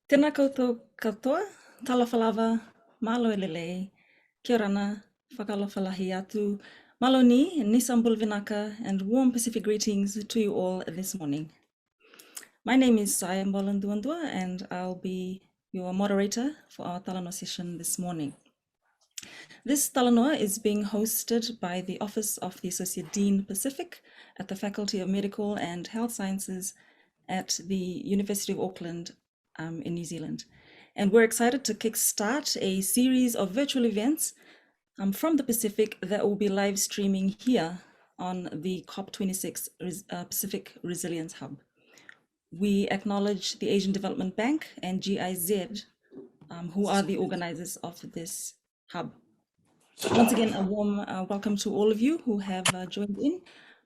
Tēnā koutou katoa, talawhalawa, malo elelei, kia orana, whakalawhalahi atu, malo ni, Nisambul Vinaka, and warm Pacific greetings to you all this morning. My name is Saya Mbolanduandua, and I'll be your moderator for our Talanoa session this morning. This Talanoa is being hosted by the Office of the Associate Dean Pacific at the Faculty of Medical and Health Sciences at the University of Auckland in New Zealand. And we're excited to kickstart a series of virtual events from the Pacific that will be live streaming here on the COP26 Pacific Resilience Hub. We acknowledge the Asian Development Bank and GIZ, who are the organizers of this hub. Once again, a warm welcome to all of you who have joined in,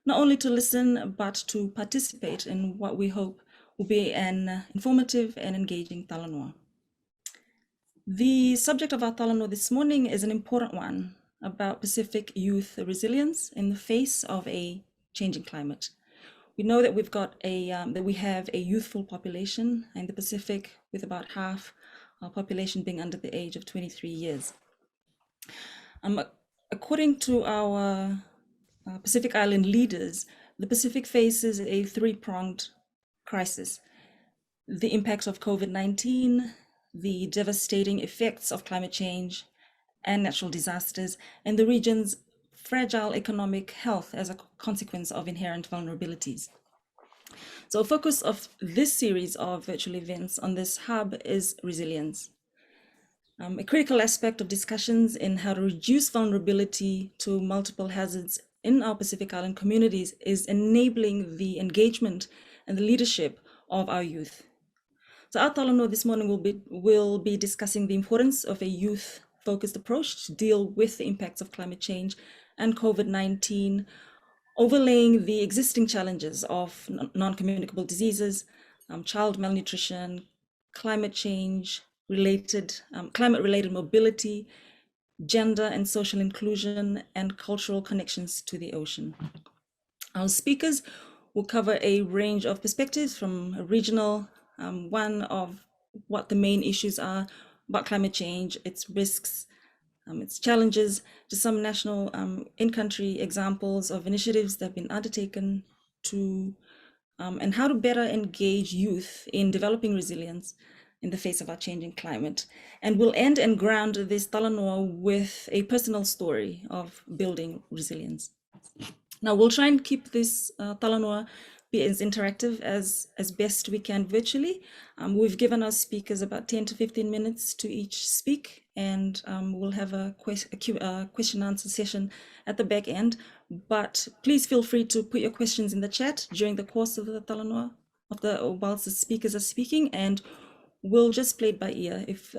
not only to listen, but to participate in what we hope will be an informative and engaging Talanoa. The subject of our Talanoa this morning is an important one about Pacific youth resilience in the face of a changing climate. We know that we have a youthful population in the Pacific, with about half our population being under the age of 23 years. According to our Pacific Island leaders, the Pacific faces a three-pronged crisis: the impact of COVID-19, the devastating effects of climate change and natural disasters, and the region's fragile economic health as a consequence of inherent vulnerabilities. So a focus of this series of virtual events on this hub is resilience. A critical aspect of discussions in how to reduce vulnerability to multiple hazards in our Pacific Island communities is enabling the engagement and the leadership of our youth. So our Talanoa this morning will be discussing the importance of a youth-focused approach to deal with the impacts of climate change and COVID-19, overlaying the existing challenges of non-communicable diseases, child malnutrition, climate climate-related mobility, gender and social inclusion, and cultural connections to the ocean. Our speakers will cover a range of perspectives, from a regional one of what the main issues are about climate change, its risks, its challenges, to some national in-country examples of initiatives that have been undertaken to, and how to better engage youth in developing resilience in the face of our changing climate. And we'll end and ground this Talanoa with a personal story of building resilience. Now, we'll try and keep this Talanoa be as interactive as best we can virtually. We've given our speakers about 10 to 15 minutes to each speak, and we'll have a question answer session at the back end. But please feel free to put your questions in the chat during the course of the Talanoa, whilst the speakers are speaking, and we'll just play it by ear. If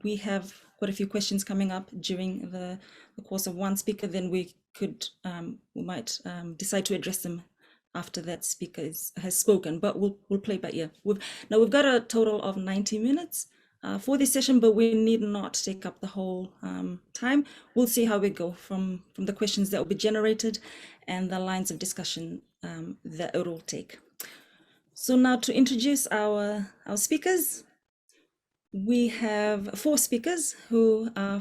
we have quite a few questions coming up during the course of one speaker, then we might decide to address them after that speaker has spoken, but we'll play by ear. We've got a total of 90 minutes for this session, but we need not take up the whole time. We'll see how we go from the questions that will be generated and the lines of discussion that it will take. So now, to introduce our speakers, we have 4 speakers who are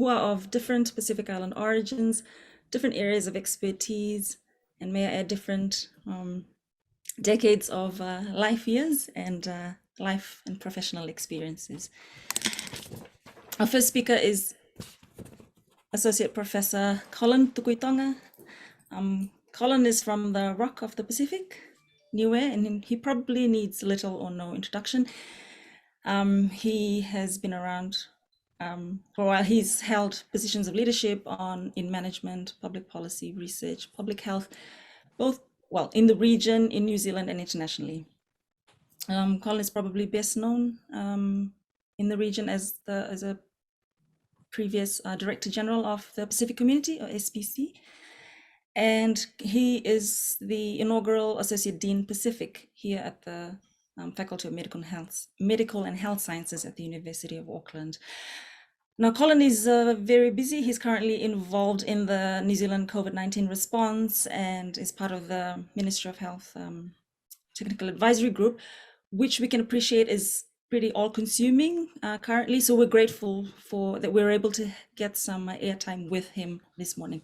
of different Pacific Island origins, different areas of expertise, and may I add, different decades of life years and life and professional experiences. Our first speaker is Associate Professor Colin Tukuitonga. Colin is from the Rock of the Pacific, Niue, and he probably needs little or no introduction. He has been around for a while. He's held positions of leadership in management, public policy, research, public health, both in the region, in New Zealand, and internationally. Colin is probably best known in the region as a previous Director General of the Pacific Community, or SPC, and he is the inaugural Associate Dean Pacific here at the Faculty of Medical and Health Sciences at the University of Auckland. Now, Colin is very busy. He's currently involved in the New Zealand COVID-19 response and is part of the Ministry of Health Technical Advisory Group, which we can appreciate is pretty all-consuming currently, so we're grateful for that we're able to get some airtime with him this morning.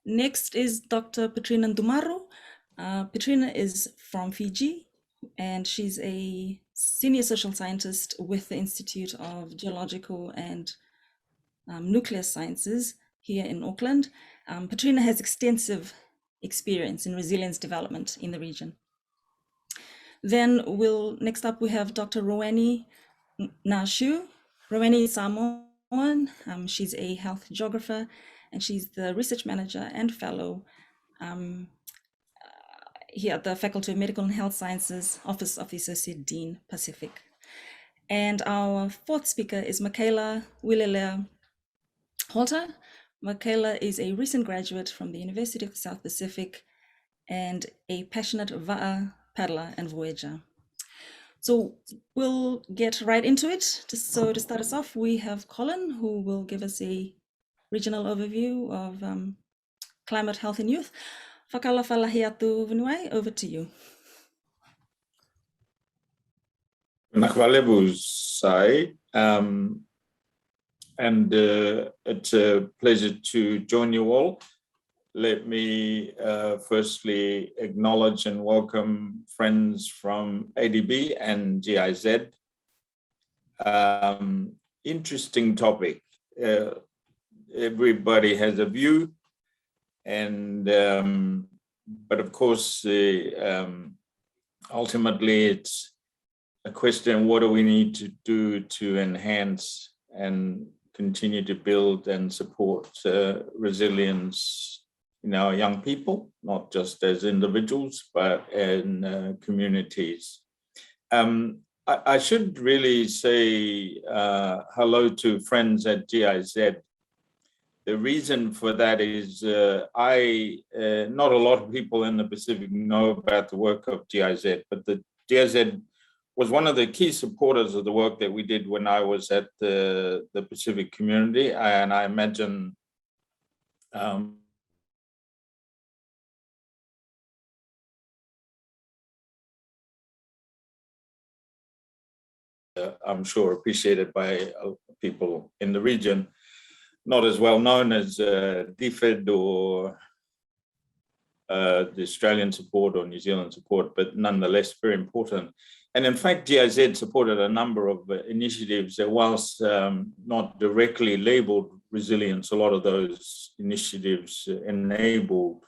Next is Dr. Petrina Ndumaru. Petrina is from Fiji, and she's a senior social scientist with the Institute of Geological and Nuclear Sciences here in Auckland. Petrina has extensive experience in resilience development in the region. Then next up we have Dr. Rowani Nashu. Rowani is Samoan. She's a health geographer, and she's the research manager and fellow here at the Faculty of Medical and Health Sciences, Office of the Associate Dean, Pacific. And our fourth speaker is Michaela Wilelea Holter. Michaela is a recent graduate from the University of the South Pacific and a passionate va'a paddler and voyager. So we'll get right into it. So to start us off, we have Colin, who will give us a regional overview of climate, health, and youth. Whakalawhalahi atu Vinuai, over to you. Nakwalebu Sai, and it's a pleasure to join you all. Let me firstly acknowledge and welcome friends from ADB and GIZ. Interesting topic. Everybody has a view, and but of course, ultimately, it's a question: what do we need to do to enhance and continue to build and support resilience in our young people, not just as individuals, but in communities. I should really say hello to friends at GIZ. The reason for that is not a lot of people in the Pacific know about the work of GIZ, but the GIZ was one of the key supporters of the work that we did when I was at the Pacific community. And I imagine I'm sure appreciated by people in the region, not as well known as DFID or the Australian support or New Zealand support, but nonetheless very important. And in fact, GIZ supported a number of initiatives that, whilst not directly labeled resilience, a lot of those initiatives enabled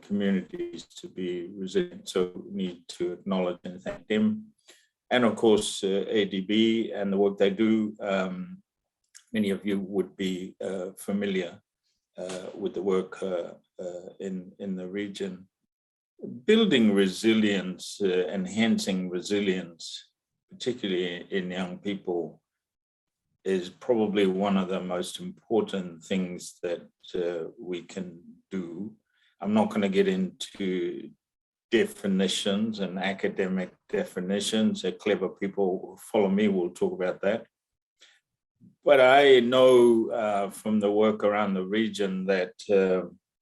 communities to be resilient. So we need to acknowledge and thank them. And of course, ADB and the work they do, many of you would be familiar with the work in the region. Building resilience, enhancing resilience, particularly in young people, is probably one of the most important things that we can do. I'm not going to get into definitions and academic definitions. Clever people who follow me will talk about that. But I know from the work around the region that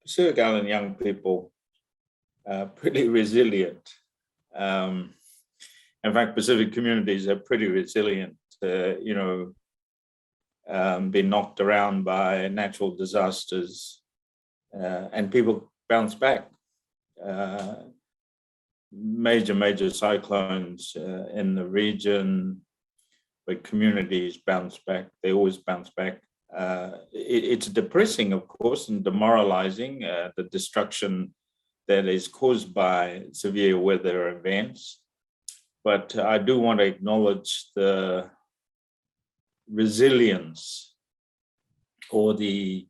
Pacific Island young people are pretty resilient. In fact, Pacific communities are pretty resilient, been knocked around by natural disasters, and people bounce back. Major cyclones in the region, but communities bounce back. They always bounce back. It's depressing, of course, and demoralizing, the destruction that is caused by severe weather events. But I do want to acknowledge the resilience or the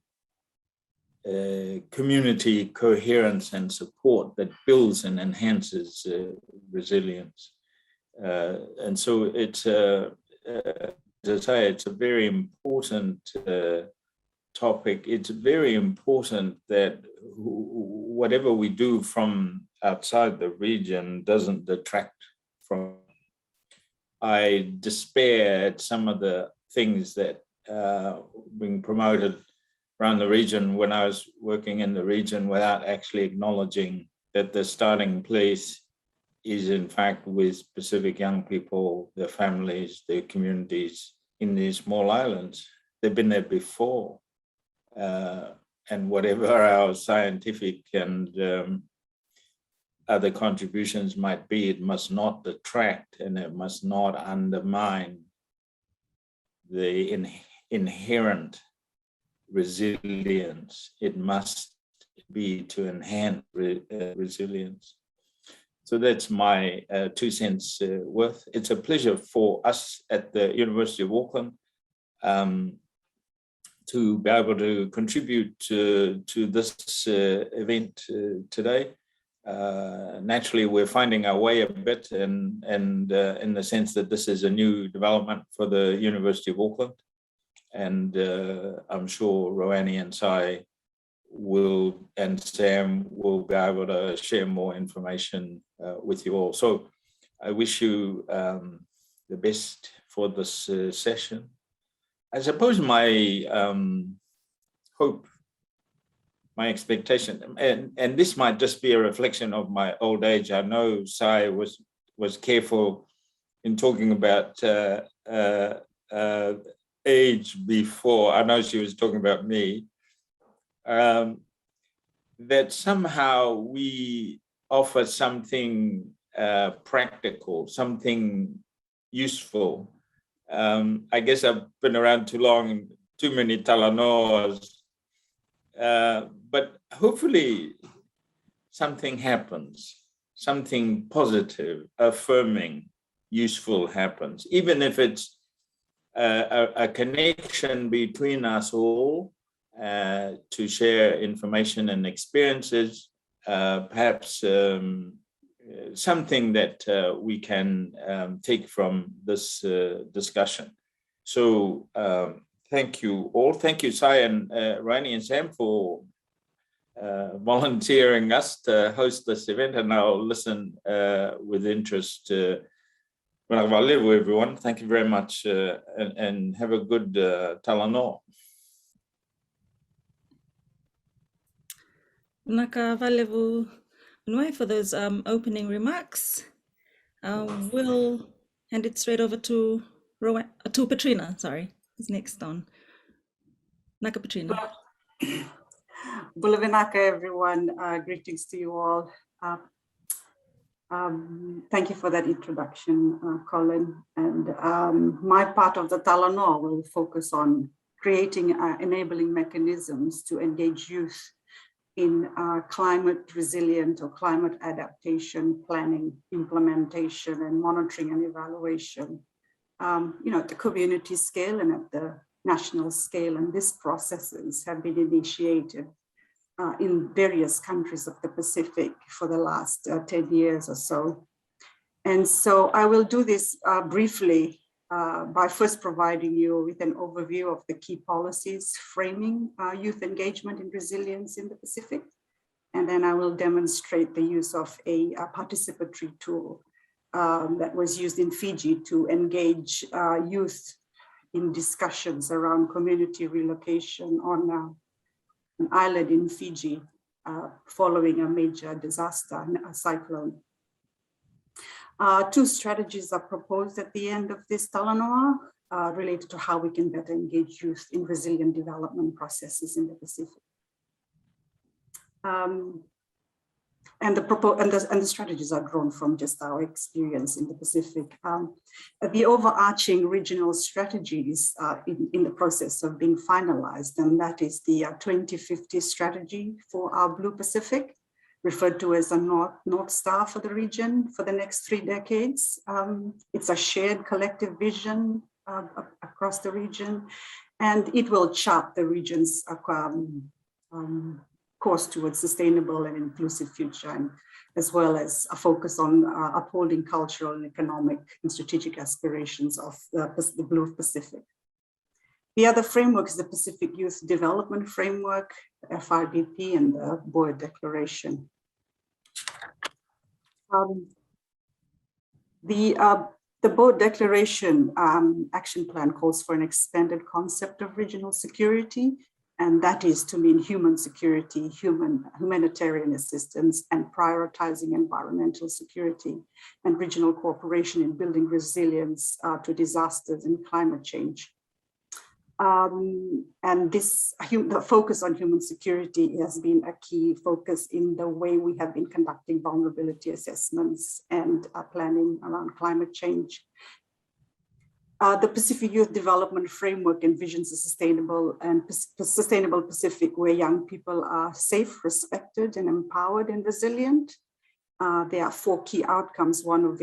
community coherence and support that builds and enhances resilience. And so it's, as I say, it's a very important topic. It's very important that whatever we do from outside the region doesn't detract from. I despair at some of the things that being promoted around the region when I was working in the region without actually acknowledging that the starting place is in fact with Pacific young people, their families, their communities in these small islands. They've been there before. And whatever our scientific and other contributions might be, it must not detract and it must not undermine the inherent resilience. It must be to enhance resilience. So that's my 2 cents worth. It's a pleasure for us at the University of Auckland to be able to contribute to this event today. Naturally, we're finding our way a bit, and in the sense that this is a new development for the University of Auckland. And I'm sure Roani and Sai and Sam will be able to share more information with you all. So I wish you the best for this session. I suppose my hope, my expectation, and this might just be a reflection of my old age. I know Sai was careful in talking about age before. I know she was talking about me. That somehow we offer something practical, something useful. I guess I've been around too long, too many Talanoas, but hopefully something happens, something positive, affirming, useful happens, even if it's a connection between us all to share information and experiences, perhaps something that we can take from this discussion. So thank you all. Thank you, Sai and Raini and Sam, for volunteering us to host this event, and I'll listen with interest. Everyone, thank you very much, and have a good Talanoa. Naka valevu Nui for those opening remarks. We'll hand it straight over to Petrina. Sorry, who's next on? Naka Petrina. Bulavinaka, everyone. Greetings to you all. Thank you for that introduction, Colin. And my part of the Talanoa will focus on creating enabling mechanisms to engage youth in climate resilient or climate adaptation planning, implementation, and monitoring and evaluation, at the community scale and at the national scale. And these processes have been initiated in various countries of the Pacific for the last 10 years or so. And so I will do this briefly by first providing you with an overview of the key policies framing youth engagement and resilience in the Pacific. And then I will demonstrate the use of a participatory tool that was used in Fiji to engage youth in discussions around community relocation on an island in Fiji following a major disaster, a cyclone. 2 strategies are proposed at the end of this Talanoa related to how we can better engage youth in resilient development processes in the Pacific. And the strategies are drawn from just our experience in the Pacific. The overarching regional strategies are in the process of being finalized, and that is the 2050 strategy for our Blue Pacific, referred to as a North Star for the region for the next 3 decades. It's a shared collective vision across the region, and it will chart the region's course towards sustainable and inclusive future, and as well as a focus on upholding cultural and economic and strategic aspirations of the Blue Pacific. The other framework is the Pacific Youth Development Framework, FRDP, and the Board Declaration. The Board Declaration action plan calls for an expanded concept of regional security and that is to mean human security, humanitarian assistance, and prioritizing environmental security and regional cooperation in building resilience to disasters and climate change. And the focus on human security has been a key focus in the way we have been conducting vulnerability assessments and planning around climate change. The Pacific Youth Development Framework envisions a sustainable Pacific where young people are safe, respected, and empowered and resilient. There are 4 key outcomes, one of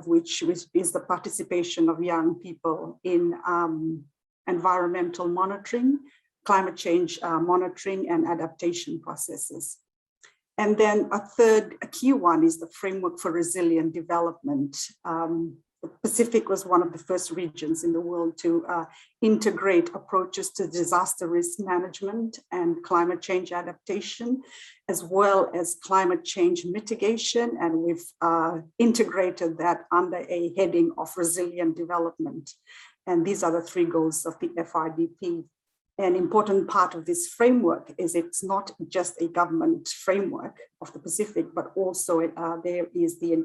which is the participation of young people in environmental monitoring, climate change monitoring, and adaptation processes. And then a key one is the framework for resilient development. The Pacific was one of the first regions in the world to integrate approaches to disaster risk management and climate change adaptation, as well as climate change mitigation. And we've integrated that under a heading of resilient development. And these are the 3 goals of the FRDP. An important part of this framework is it's not just a government framework of the Pacific, but also there is the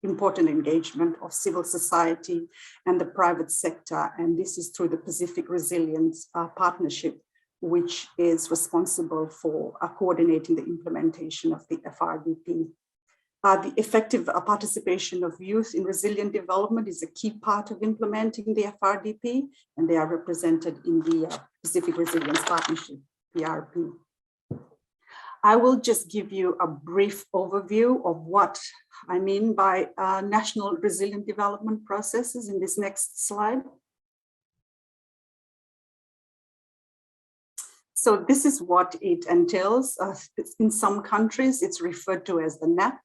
important engagement of civil society and the private sector. And this is through the Pacific Resilience Partnership, which is responsible for coordinating the implementation of the FRDP. The effective participation of youth in resilient development is a key part of implementing the FRDP, and they are represented in the Pacific Resilience Partnership, PRP. I will just give you a brief overview of what I mean by national resilient development processes in this next slide. So this is what it entails. In some countries, it's referred to as the NAP.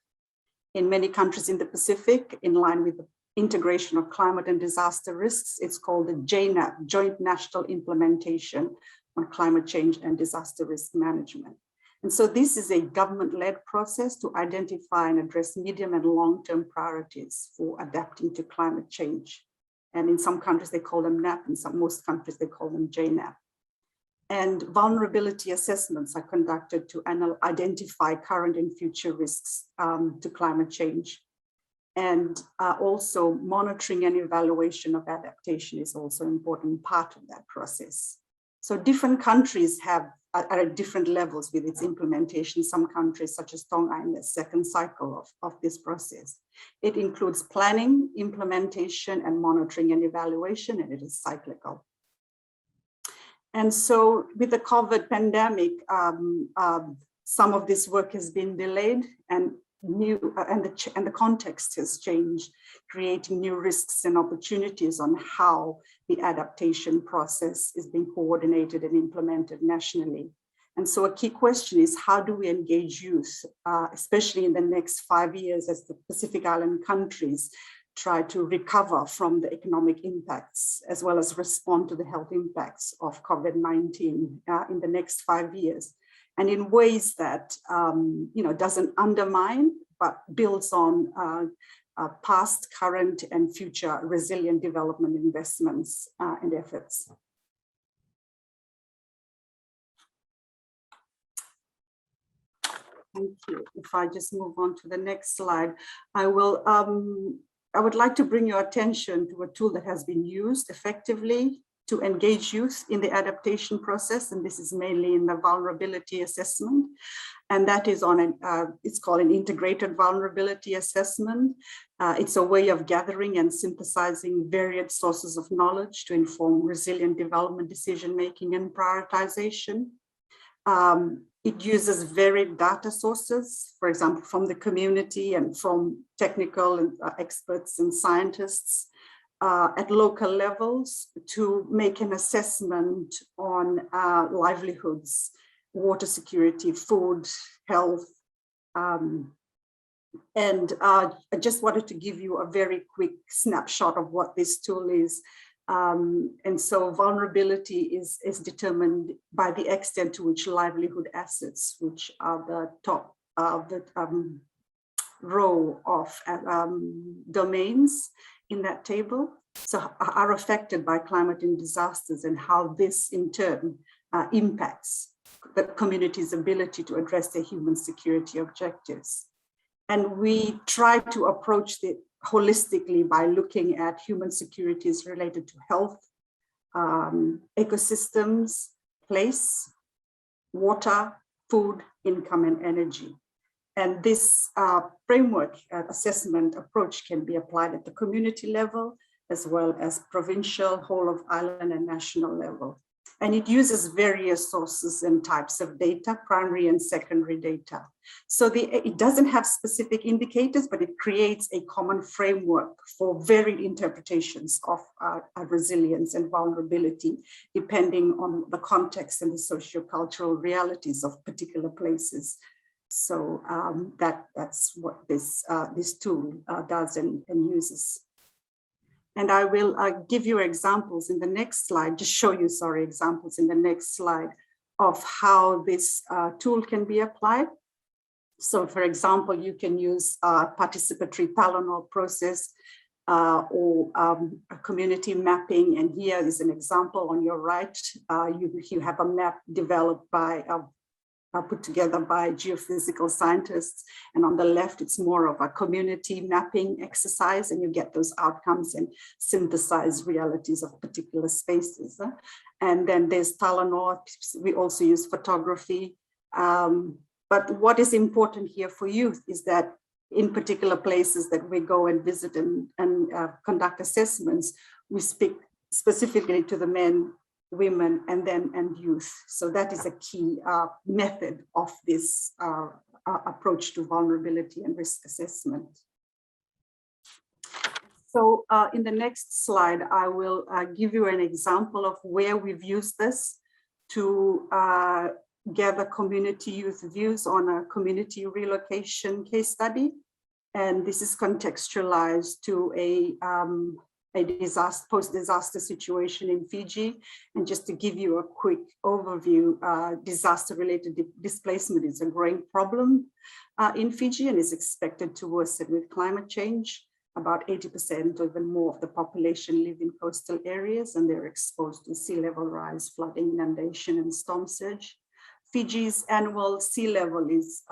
In many countries in the Pacific, in line with the integration of climate and disaster risks, it's called the JNAP, Joint National Implementation on Climate Change and Disaster Risk Management. And so this is a government-led process to identify and address medium and long-term priorities for adapting to climate change. And in some countries, they call them NAP, in most countries, they call them JNAP. And vulnerability assessments are conducted to identify current and future risks to climate change. And also monitoring and evaluation of adaptation is also an important part of that process. So different countries are at different levels with its implementation. Some countries, such as Tonga, are in the second cycle of this process. It includes planning, implementation, and monitoring and evaluation, and it is cyclical. And so with the COVID pandemic, some of this work has been delayed, and the context has changed, creating new risks and opportunities on how the adaptation process is being coordinated and implemented nationally. And so a key question is, how do we engage youth, especially in the next 5 years as the Pacific Island countries try to recover from the economic impacts, as well as respond to the health impacts of COVID-19 in the next 5 years, and in ways that doesn't undermine, but builds on past, current, and future resilient development investments and efforts. Thank you. If I just move on to the next slide, I would like to bring your attention to a tool that has been used effectively to engage youth in the adaptation process, and this is mainly in the vulnerability assessment, and that is it's called an integrated vulnerability assessment. It's a way of gathering and synthesizing varied sources of knowledge to inform resilient development decision-making and prioritization. It uses varied data sources, for example, from the community and from technical experts and scientists at local levels to make an assessment on livelihoods, water security, food, health. And I just wanted to give you a very quick snapshot of what this tool is. And so vulnerability is determined by the extent to which livelihood assets, which are the top of the row of domains in that table, so are affected by climate and disasters, and how this in turn impacts the community's ability to address their human security objectives. And we try to approach it holistically by looking at human securities related to health, ecosystems, place, water, food, income, and energy. And this framework assessment approach can be applied at the community level, as well as provincial, whole of island, and national level. And it uses various sources and types of data, primary and secondary data. So it doesn't have specific indicators, but it creates a common framework for varied interpretations of resilience and vulnerability, depending on the context and the sociocultural realities of particular places. So that's what this tool does and uses. And I will give you examples in the next slide, just show you, examples in the next slide of how this tool can be applied. So for example, you can use participatory Talanoa process or a community mapping. And here is an example on your right. You have a map developed by put together by geophysical scientists. And on the left, it's more of a community mapping exercise, and you get those outcomes and synthesize realities of particular spaces. And then there's Talanoa. We also use photography. But what is important here for youth is that in particular places that we go and visit and conduct assessments, we speak specifically to the men, women, and youth. So that is a key method of this approach to vulnerability and risk assessment. So in the next slide, I will give you an example of where we've used this to gather community youth views on a community relocation case study. And this is contextualized to a post-disaster situation in Fiji. And just to give you a quick overview, disaster-related displacement is a growing problem in Fiji and is expected to worsen with climate change. About 80% or even more of the population live in coastal areas, and they're exposed to sea level rise, flooding, inundation, and storm surge. Fiji's annual sea level is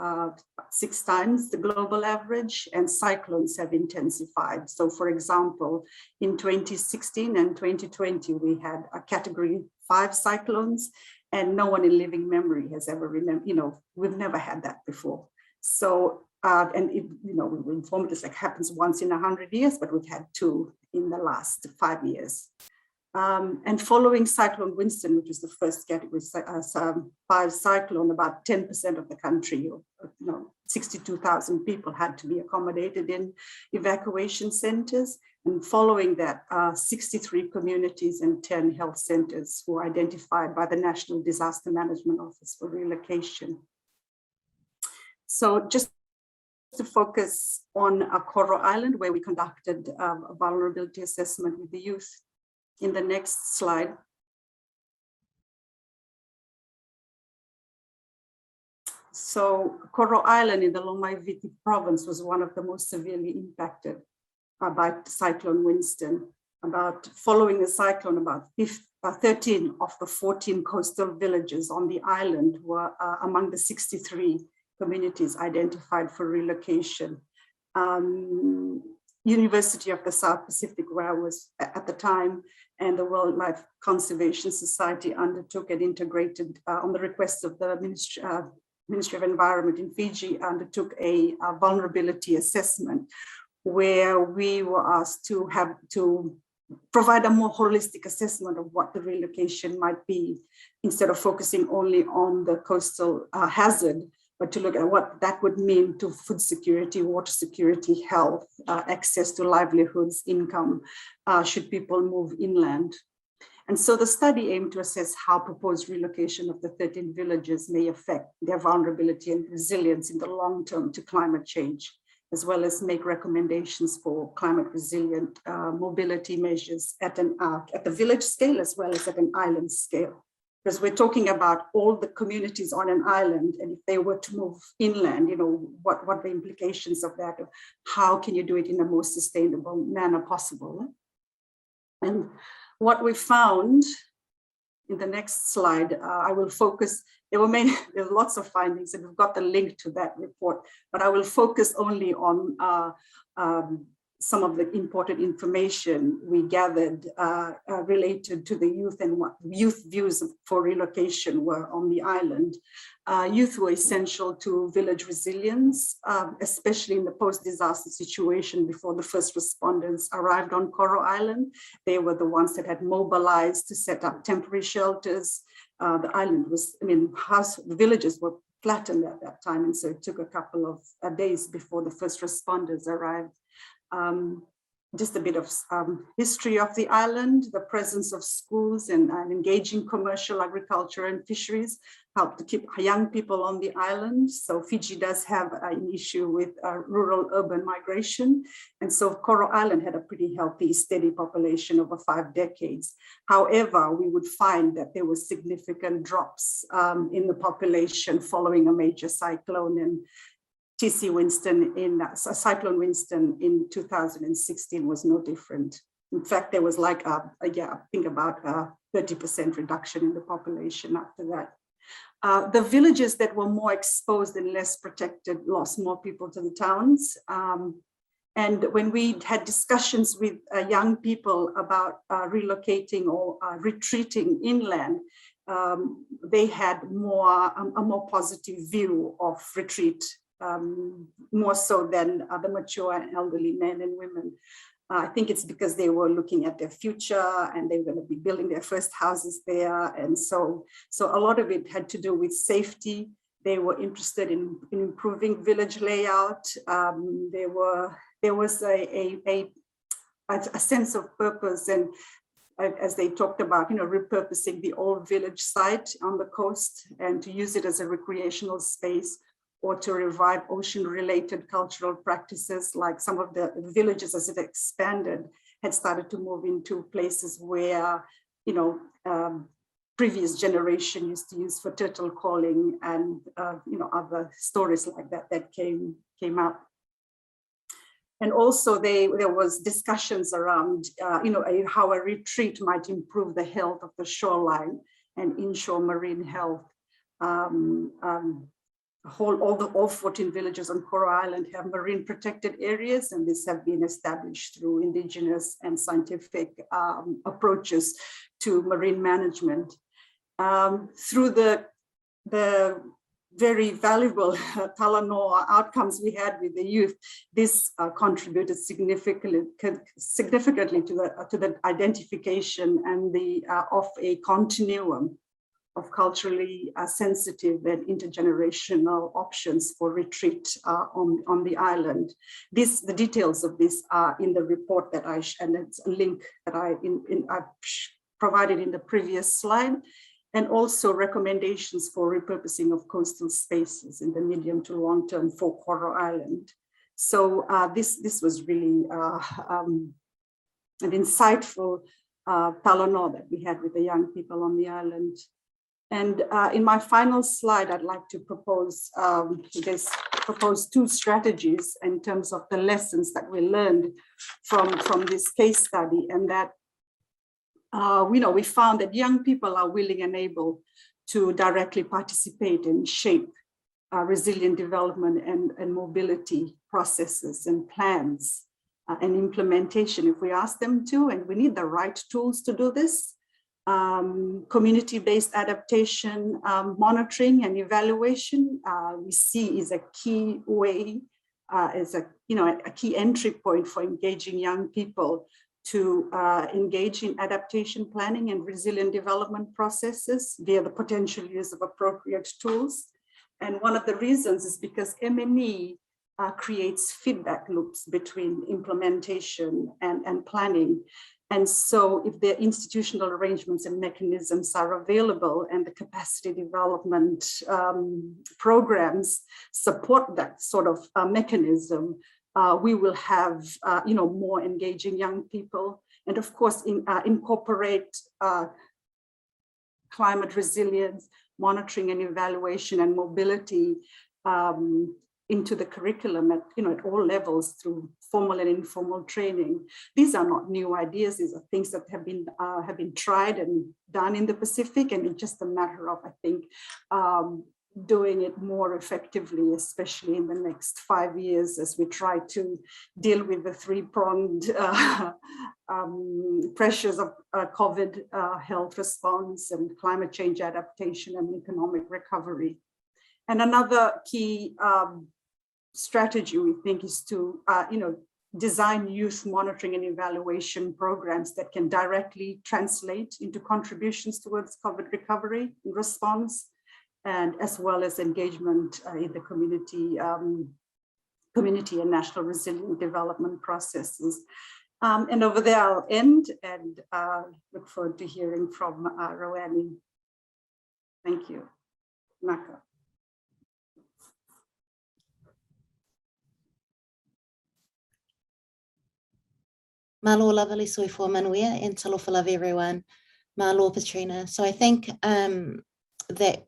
6 times the global average, and cyclones have intensified. So for example, in 2016 and 2020, we had a category 5 cyclones, and no one in living memory has ever remembered, we've never had that before. So, and it, we were informed this happens once in 100 years, but we've had 2 in the last 5 years. And following Cyclone Winston, which is the first category 5 cyclone, about 10% of the country, 62,000 people had to be accommodated in evacuation centers. And following that, 63 communities and 10 health centers were identified by the National Disaster Management Office for relocation. So just to focus on Koro Island, where we conducted a vulnerability assessment with the youth. In the next slide. So Koro Island in the Lomaiviti province was one of the most severely impacted by Cyclone Winston. Following the cyclone, about 13 of the 14 coastal villages on the island were among the 63 communities identified for relocation. University of the South Pacific, where I was at the time, and the Wildlife Conservation Society undertook and integrated, on the request of the Ministry of Environment in Fiji, undertook a vulnerability assessment where we were asked to provide a more holistic assessment of what the relocation might be, instead of focusing only on the coastal hazard, but to look at what that would mean to food security, water security, health, access to livelihoods, income, should people move inland. And so the study aimed to assess how proposed relocation of the 13 villages may affect their vulnerability and resilience in the long term to climate change, as well as make recommendations for climate resilient mobility measures at the village scale, as well as at an island scale. Because we're talking about all the communities on an island, and if they were to move inland, what the implications of that, how can you do it in the most sustainable manner possible? And what we found in the next slide, I will focus, there were lots of findings, and we've got the link to that report, but I will focus only on some of the important information we gathered related to the youth and what youth views for relocation were on the island. Youth were essential to village resilience, especially in the post-disaster situation before the first responders arrived on Coral Island. They were the ones that had mobilized to set up temporary shelters. The island was, the villages were flattened at that time, and so it took a couple of days before the first responders arrived. Just a bit of history of the island. The presence of schools and engaging commercial agriculture and fisheries helped to keep young people on the island. So Fiji does have an issue with rural-urban migration. And so Coral Island had a pretty healthy, steady population over 5 decades. However, we would find that there were significant drops in the population following a major cyclone, and Cyclone Winston in 2016 was no different. In fact, there was like I think about a 30% reduction in the population after that. The villages that were more exposed and less protected lost more people to the towns. And when we had discussions with young people about relocating or retreating inland, they had a more positive view of retreat, more so than the mature and elderly men and women. I think it's because they were looking at their future and they were going to be building their first houses there. And so a lot of it had to do with safety. They were interested in improving village layout. There was a sense of purpose, and as they talked about, repurposing the old village site on the coast and to use it as a recreational space, or to revive ocean-related cultural practices, like some of the villages as it expanded had started to move into places where, previous generation used to use for turtle calling, and other stories like that came up. And also there was discussions around, how a retreat might improve the health of the shoreline and inshore marine health. All 14 villages on Coral Island have marine protected areas, and these have been established through indigenous and scientific approaches to marine management. Through the very valuable Talanoa outcomes we had with the youth, this contributed significantly to the identification and of a continuum of culturally sensitive and intergenerational options for retreat on the island. The details of this are in the report that and it's a link that I provided in the previous slide, and also recommendations for repurposing of coastal spaces in the medium to long term for Coral Island. So this was really an insightful Talanoa that we had with the young people on the island. And in my final slide, I'd like to propose 2 strategies in terms of the lessons that we learned from this case study, and that we found that young people are willing and able to directly participate and shape resilient development and mobility processes and plans and implementation if we ask them to, and we need the right tools to do this. Community-based adaptation, monitoring and evaluation, we see is a key way, is a key entry point for engaging young people to engage in adaptation planning and resilient development processes via the potential use of appropriate tools. And one of the reasons is because M&E creates feedback loops between implementation and planning. And so if the institutional arrangements and mechanisms are available and the capacity development programs support that sort of mechanism, we will have more engaging young people, and of course incorporate climate resilience, monitoring and evaluation and mobility into the curriculum at, at all levels through formal and informal training. These are not new ideas. These are things that have been tried and done in the Pacific, and it's just a matter of, I think, doing it more effectively, especially in the next 5 years as we try to deal with the three-pronged pressures of COVID health response and climate change adaptation and economic recovery. And another key strategy, we think, is to design youth monitoring and evaluation programs that can directly translate into contributions towards COVID recovery and response, and as well as engagement in the community and national resilient development processes. And over there, I'll end and look forward to hearing from Roanne. Thank you. Maka. Malo lavali soi for manuia and talofa love everyone. Malo Patrina. So I think that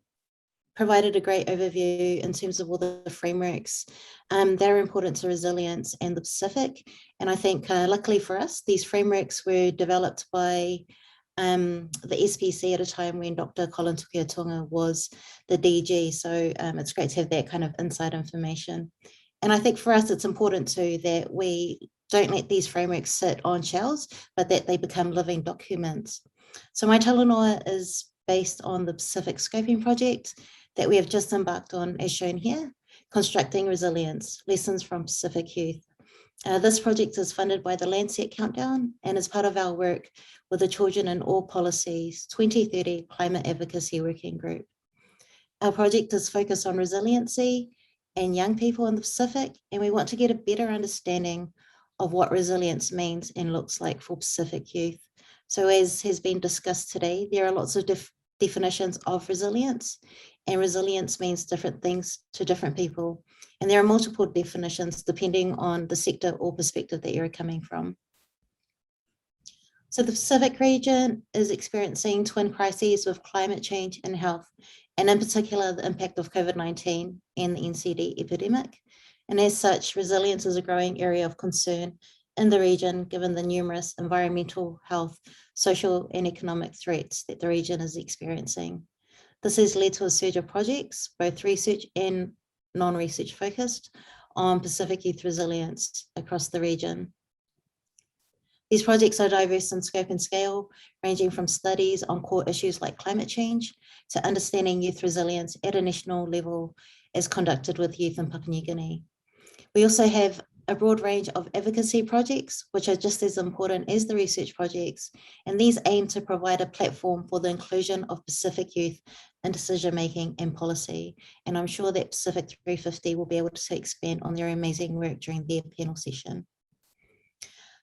provided a great overview in terms of all the frameworks that are important to resilience and the Pacific. And I think luckily for us, these frameworks were developed by the SPC at a time when Dr. Colin Tonga was the DG. So it's great to have that kind of inside information. And I think for us, it's important too that we don't let these frameworks sit on shelves, but that they become living documents. So my Talanoa is based on the Pacific Scoping Project that we have just embarked on, as shown here, Constructing Resilience, Lessons from Pacific Youth. This project is funded by the Lancet Countdown and is part of our work with the Children in All Policies 2030 Climate Advocacy Working Group. Our project is focused on resiliency and young people in the Pacific, and we want to get a better understanding of what resilience means and looks like for Pacific youth. So as has been discussed today, there are lots of definitions of resilience, and resilience means different things to different people. And there are multiple definitions depending on the sector or perspective that you're coming from. So the Pacific region is experiencing twin crises with climate change and health, and in particular, the impact of COVID-19 and the NCD epidemic. And as such, resilience is a growing area of concern in the region, given the numerous environmental, health, social, and economic threats that the region is experiencing. This has led to a surge of projects, both research and non-research focused, on Pacific youth resilience across the region. These projects are diverse in scope and scale, ranging from studies on core issues like climate change to understanding youth resilience at a national level as conducted with youth in Papua New Guinea. We also have a broad range of advocacy projects, which are just as important as the research projects, and these aim to provide a platform for the inclusion of Pacific youth in decision-making and policy. And I'm sure that Pacific 350 will be able to expand on their amazing work during their panel session.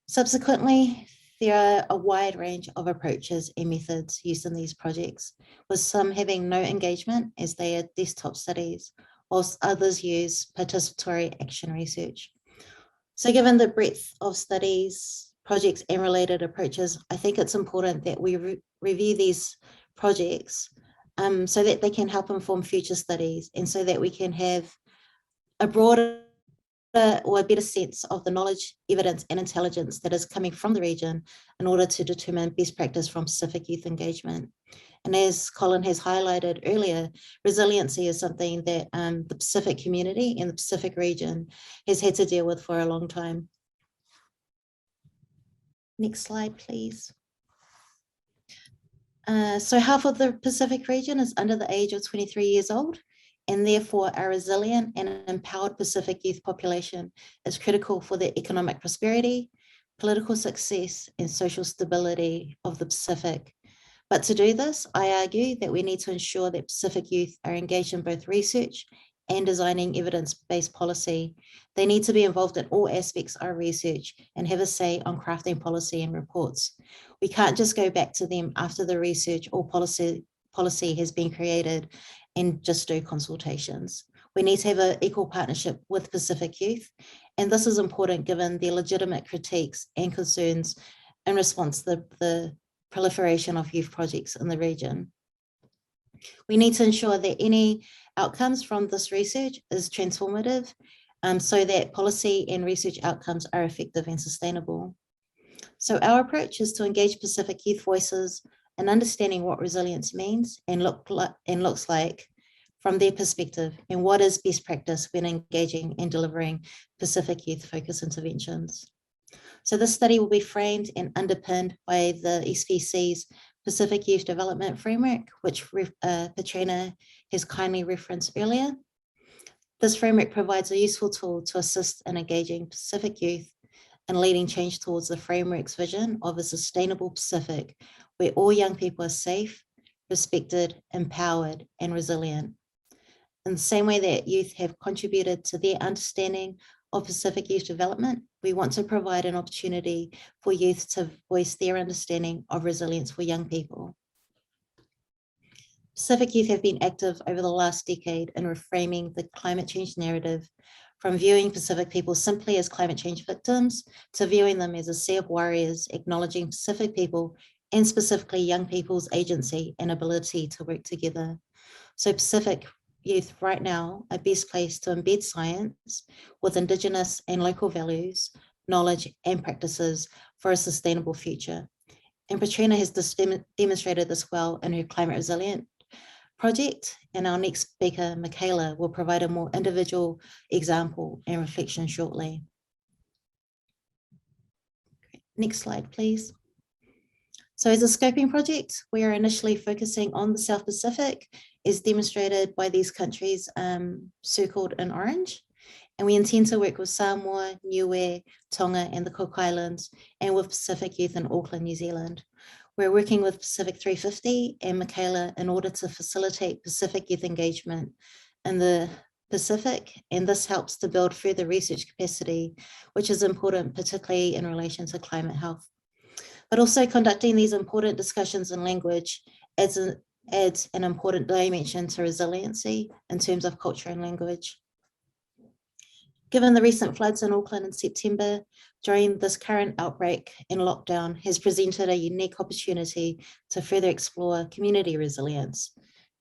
Subsequently, there are a wide range of approaches and methods used in these projects, with some having no engagement as they are desktop studies, whilst others use participatory action research. So given the breadth of studies, projects, and related approaches, I think it's important that we review these projects so that they can help inform future studies, and so that we can have a broader or a better sense of the knowledge, evidence, and intelligence that is coming from the region in order to determine best practice from Pacific youth engagement. And as Colin has highlighted earlier, resiliency is something that the Pacific community and the Pacific region has had to deal with for a long time. Next slide, please. So half of the Pacific region is under the age of 23 years old, and therefore a resilient and empowered Pacific youth population is critical for the economic prosperity, political success, and social stability of the Pacific. But to do this, I argue that we need to ensure that Pacific youth are engaged in both research and designing evidence-based policy. They need to be involved in all aspects of research and have a say on crafting policy and reports. We can't just go back to them after the research or policy has been created and just do consultations. We need to have an equal partnership with Pacific youth, and this is important given the legitimate critiques and concerns in response to the proliferation of youth projects in the region. We need to ensure that any outcomes from this research is transformative, so that policy and research outcomes are effective and sustainable. So our approach is to engage Pacific youth voices in understanding what resilience means and looks like from their perspective, and what is best practice when engaging and delivering Pacific youth focused interventions. So this study will be framed and underpinned by the SVC's Pacific Youth Development Framework, which Petrina has kindly referenced earlier. This framework provides a useful tool to assist in engaging Pacific youth and leading change towards the framework's vision of a sustainable Pacific, where all young people are safe, respected, empowered, and resilient. In the same way that youth have contributed to their understanding of Pacific youth development, we want to provide an opportunity for youth to voice their understanding of resilience for young people. Pacific youth have been active over the last decade in reframing the climate change narrative, from viewing Pacific people simply as climate change victims to viewing them as a sea of warriors, acknowledging Pacific people and specifically young people's agency and ability to work together. So Pacific youth right now are best placed to embed science with Indigenous and local values, knowledge and practices for a sustainable future. And Petrina has demonstrated this well in her climate resilient project. And our next speaker, Michaela, will provide a more individual example and reflection shortly. Next slide, please. So as a scoping project, we are initially focusing on the South Pacific, as demonstrated by these countries circled in orange. And we intend to work with Samoa, Niue, Tonga, and the Cook Islands, and with Pacific Youth in Auckland, New Zealand. We're working with Pacific 350 and Michaela in order to facilitate Pacific youth engagement in the Pacific, and this helps to build further research capacity, which is important, particularly in relation to climate health. But also conducting these important discussions in language adds an important dimension to resiliency in terms of culture and language. Given the recent floods in Auckland in September, during this current outbreak and lockdown has presented a unique opportunity to further explore community resilience.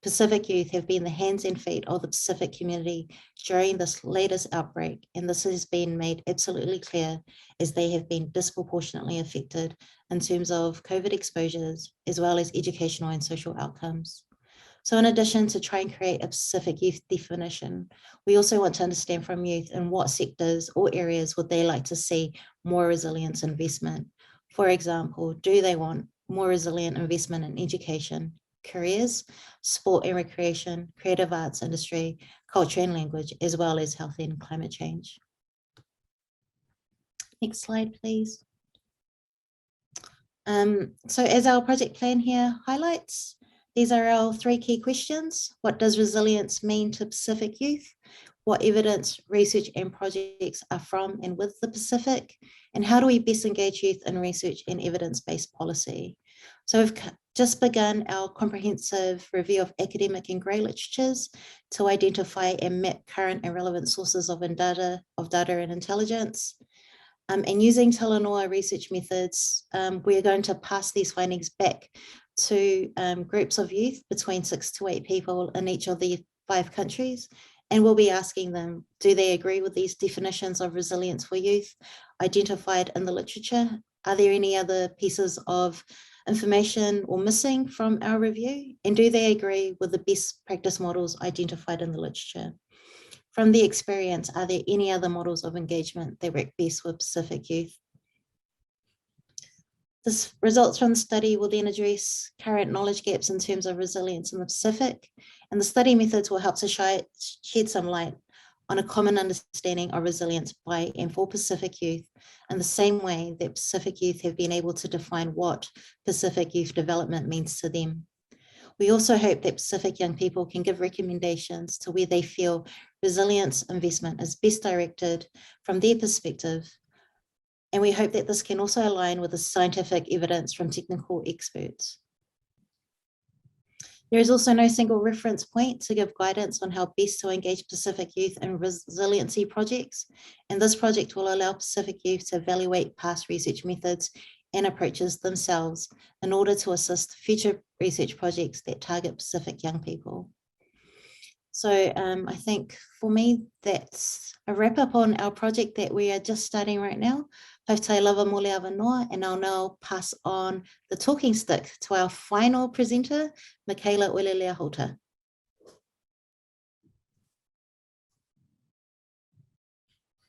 Pacific youth have been the hands and feet of the Pacific community during this latest outbreak, and this has been made absolutely clear as they have been disproportionately affected in terms of COVID exposures, as well as educational and social outcomes. So in addition to try and create a Pacific youth definition, we also want to understand from youth in what sectors or areas would they like to see more resilience investment. For example, do they want more resilient investment in education, careers, sport and recreation, creative arts industry, culture and language, as well as health and climate change? Next slide, please. So as our project plan here highlights, these are our 3 key questions. What does resilience mean to Pacific youth? What evidence, research and projects are from and with the Pacific? And how do we best engage youth in research and evidence-based policy? So we've just begun our comprehensive review of academic and grey literatures to identify and map current and relevant sources of data and intelligence. And using Talanoa research methods, we are going to pass these findings back to groups of youth between 6 to 8 people in each of the 5 countries. And we'll be asking them, do they agree with these definitions of resilience for youth identified in the literature? Are there any other pieces of information or missing from our review? And do they agree with the best practice models identified in the literature? From the experience, are there any other models of engagement that work best with Pacific youth? The results from the study will then address current knowledge gaps in terms of resilience in the Pacific, and the study methods will help to shed some light on a common understanding of resilience by and for Pacific youth, in the same way that Pacific youth have been able to define what Pacific youth development means to them. We also hope that Pacific young people can give recommendations to where they feel resilience investment is best directed from their perspective. And we hope that this can also align with the scientific evidence from technical experts. There is also no single reference point to give guidance on how best to engage Pacific youth in resiliency projects. And this project will allow Pacific youth to evaluate past research methods and approaches themselves in order to assist future research projects that target Pacific young people. So I think for me, that's a wrap up on our project that we are just starting right now. Hautai lava mole awa noa, and I'll now pass on the talking stick to our final presenter, Michaela Oilelea Holter.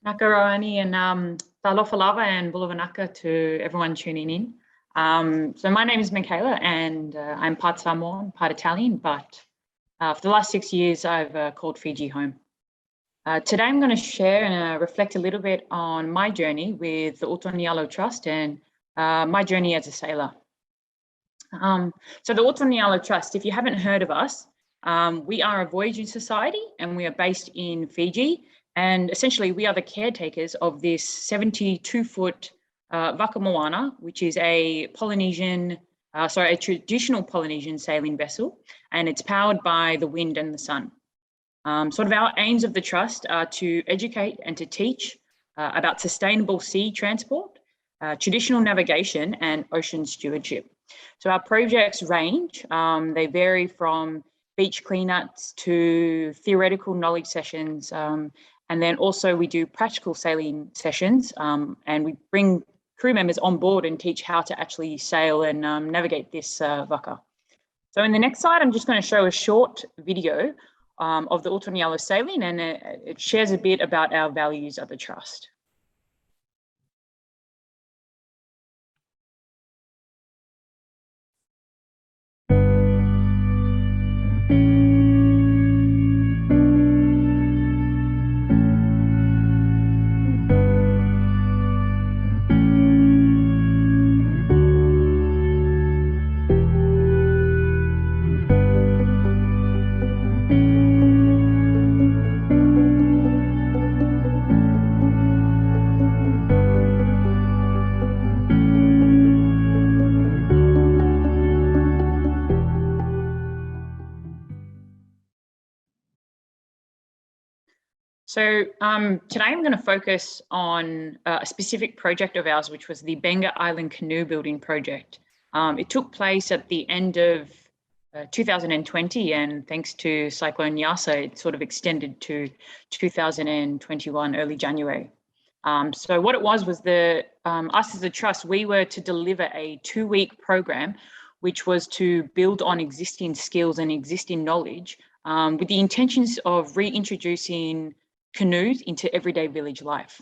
Naka Roani and talofa lava and bulavanaka to everyone tuning in. So my name is Michaela and I'm part Samoan, part Italian, but for the last 6 years, I've called Fiji home. Today, I'm going to share and reflect a little bit on my journey with the Otonialo Trust and my journey as a sailor. So the Otonialo Trust, if you haven't heard of us, we are a voyaging society and we are based in Fiji. And essentially, we are the caretakers of this 72-foot waka moana, which is a a traditional Polynesian sailing vessel, and it's powered by the wind and the sun. Sort of our aims of the trust are to educate and to teach about sustainable sea transport, traditional navigation, and ocean stewardship. So our projects range, they vary from beach cleanups to theoretical knowledge sessions, and then also we do practical sailing sessions, and we bring crew members on board and teach how to actually sail and navigate this waka. So in the next slide, I'm just going to show a short video of the Otonialo sailing, and it shares a bit about our values of the trust. So today I'm going to focus on a specific project of ours, which was the Benga Island Canoe Building Project. It took place at the end of 2020, and thanks to Cyclone Yasa, it sort of extended to 2021, early January. So what it was us as a trust, we were to deliver a 2-week program, which was to build on existing skills and existing knowledge with the intentions of reintroducing canoes into everyday village life.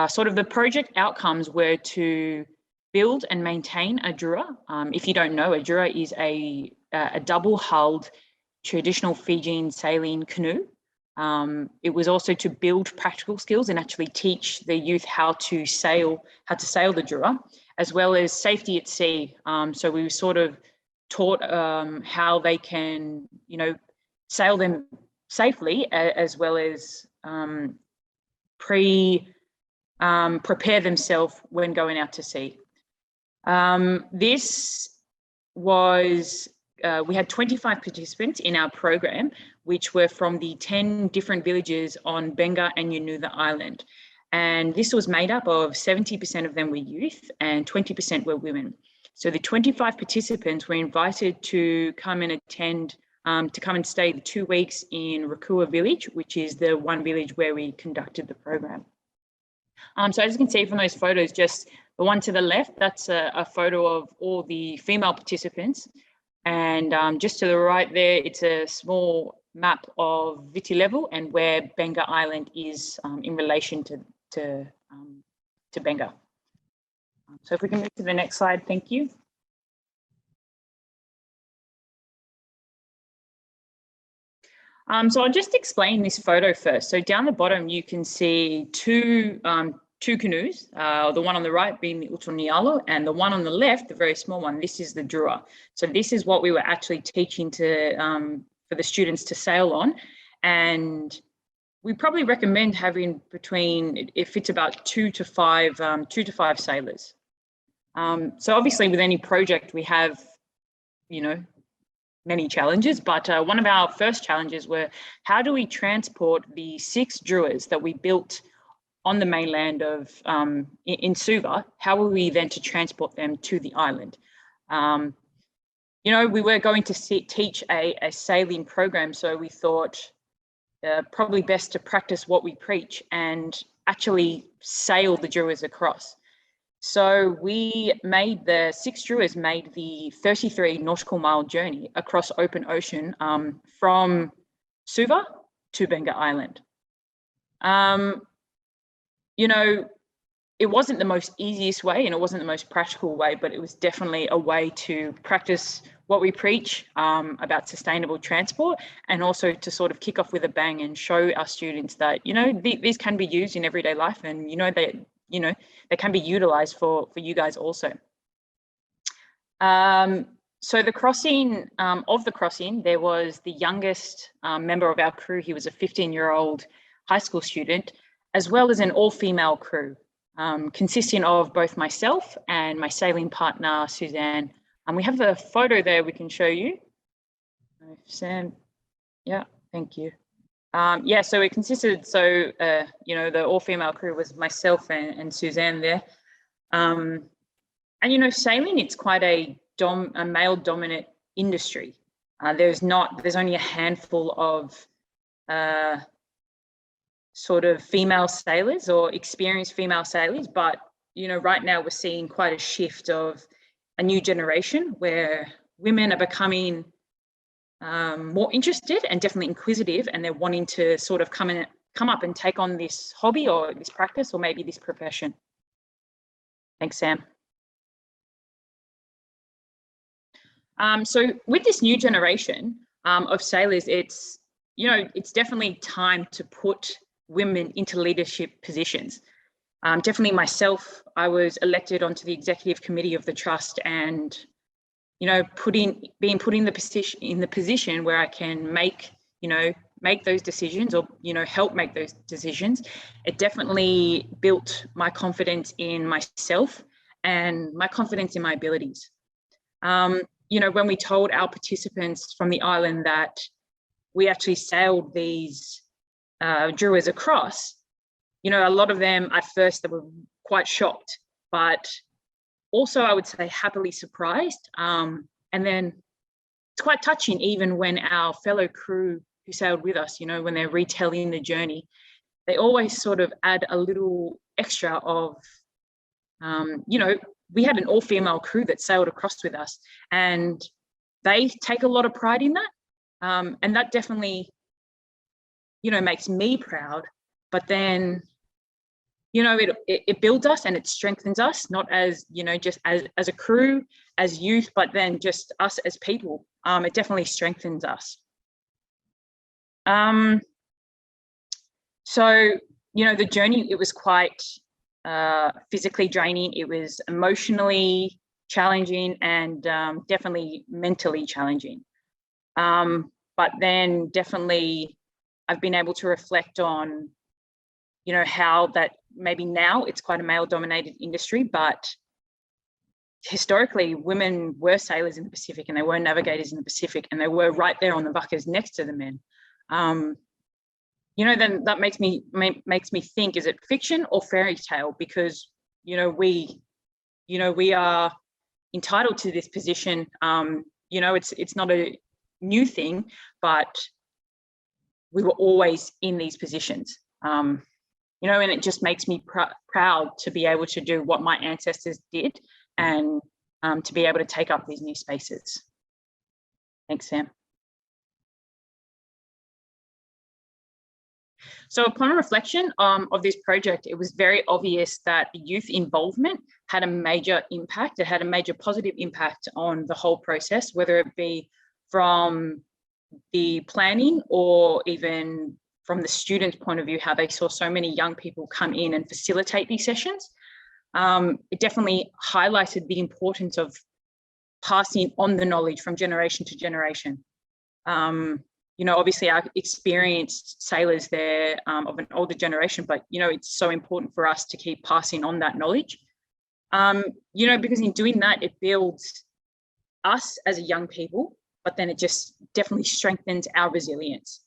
Sort of the project outcomes were to build and maintain a drua. If you don't know, a drua is a double-hulled traditional Fijian sailing canoe. It was also to build practical skills and actually teach the youth how to sail the drua, as well as safety at sea. So we sort of taught how they can, sail them safely, as well as prepare themselves when going out to sea. This was, we had 25 participants in our program, which were from the 10 different villages on Benga and Yunuta Island. And this was made up of 70% of them were youth and 20% were women. So the 25 participants were invited to come and attend, to come and stay the 2 weeks in Rakua village, which is the one village where we conducted the program. So as you can see from those photos, just the one to the left, that's a photo of all the female participants. And just to the right there, it's a small map of Viti level and where Benga Island is in relation to Benga. So if we can move to the next slide, thank you. So I'll just explain this photo first. So down the bottom, you can see two canoes, the one on the right being the Otonialo, and the one on the left, the very small one, this is the drua. So this is what we were actually teaching for the students to sail on. And we probably recommend having between, it fits about 2 to 5 sailors. So obviously with any project we have, many challenges, but one of our first challenges were, how do we transport the 6 druas that we built on the mainland of in Suva, how were we then to transport them to the island? You know, we were going to teach a sailing program, so we thought probably best to practice what we preach and actually sail the druas across. So we made the 6 druas made the 33 nautical mile journey across open ocean from Suva to Benga Island. You know, it wasn't the most easiest way and it wasn't the most practical way, but it was definitely a way to practice what we preach about sustainable transport, and also to sort of kick off with a bang and show our students that, you know, these can be used in everyday life, and, you know, they can be utilized for you guys also. So the crossing, there was the youngest member of our crew. He was a 15-year-old high school student, as well as an all-female crew, consisting of both myself and my sailing partner, Suzanne. We have a photo there we can show you. Sam, yeah, thank you. Yeah, so it consisted, you know, the all-female crew was myself and Suzanne there. And, you know, sailing, it's quite a male-dominant industry. There's only a handful of sort of female sailors or experienced female sailors, but, you know, right now we're seeing quite a shift of a new generation where women are becoming more interested and definitely inquisitive, and they're wanting to sort of come up and take on this hobby or this practice or maybe this profession. Thanks, Sam. So with this new generation of sailors, it's, you know, it's definitely time to put women into leadership positions. Definitely myself, I was elected onto the executive committee of the trust, and, you know, being put in the position where I can make those decisions, or, you know, help make those decisions. It definitely built my confidence in myself and my confidence in my abilities. You know, when we told our participants from the island that we actually sailed these druas across, you know, a lot of them at first, they were quite shocked, but also I would say happily surprised. And then it's quite touching even when our fellow crew who sailed with us, you know, when they're retelling the journey, they always sort of add a little extra of, you know, we had an all-female crew that sailed across with us, and they take a lot of pride in that. And that definitely, you know, makes me proud. But then, you know, it builds us and it strengthens us, not as, you know, just as a crew, as youth, but then just us as people. It definitely strengthens us. So, you know, the journey, it was quite physically draining. It was emotionally challenging and definitely mentally challenging. But then definitely I've been able to reflect on, you know, how that maybe now it's quite a male-dominated industry, but historically women were sailors in the Pacific, and they were navigators in the Pacific, and they were right there on the buckers next to the men. You know, then that makes me think, is it fiction or fairy tale? Because, you know, we are entitled to this position. You know, it's not a new thing, but we were always in these positions. You know, and it just makes me proud to be able to do what my ancestors did, and to be able to take up these new spaces. Thanks, Sam. So upon reflection of this project, it was very obvious that the youth involvement had a major impact. It had a major positive impact on the whole process, whether it be from the planning or even from the students' point of view, how they saw so many young people come in and facilitate these sessions. It definitely highlighted the importance of passing on the knowledge from generation to generation. You know, obviously our experienced sailors there of an older generation, but, you know, it's so important for us to keep passing on that knowledge. You know, because in doing that, it builds us as a young people, but then it just definitely strengthens our resilience.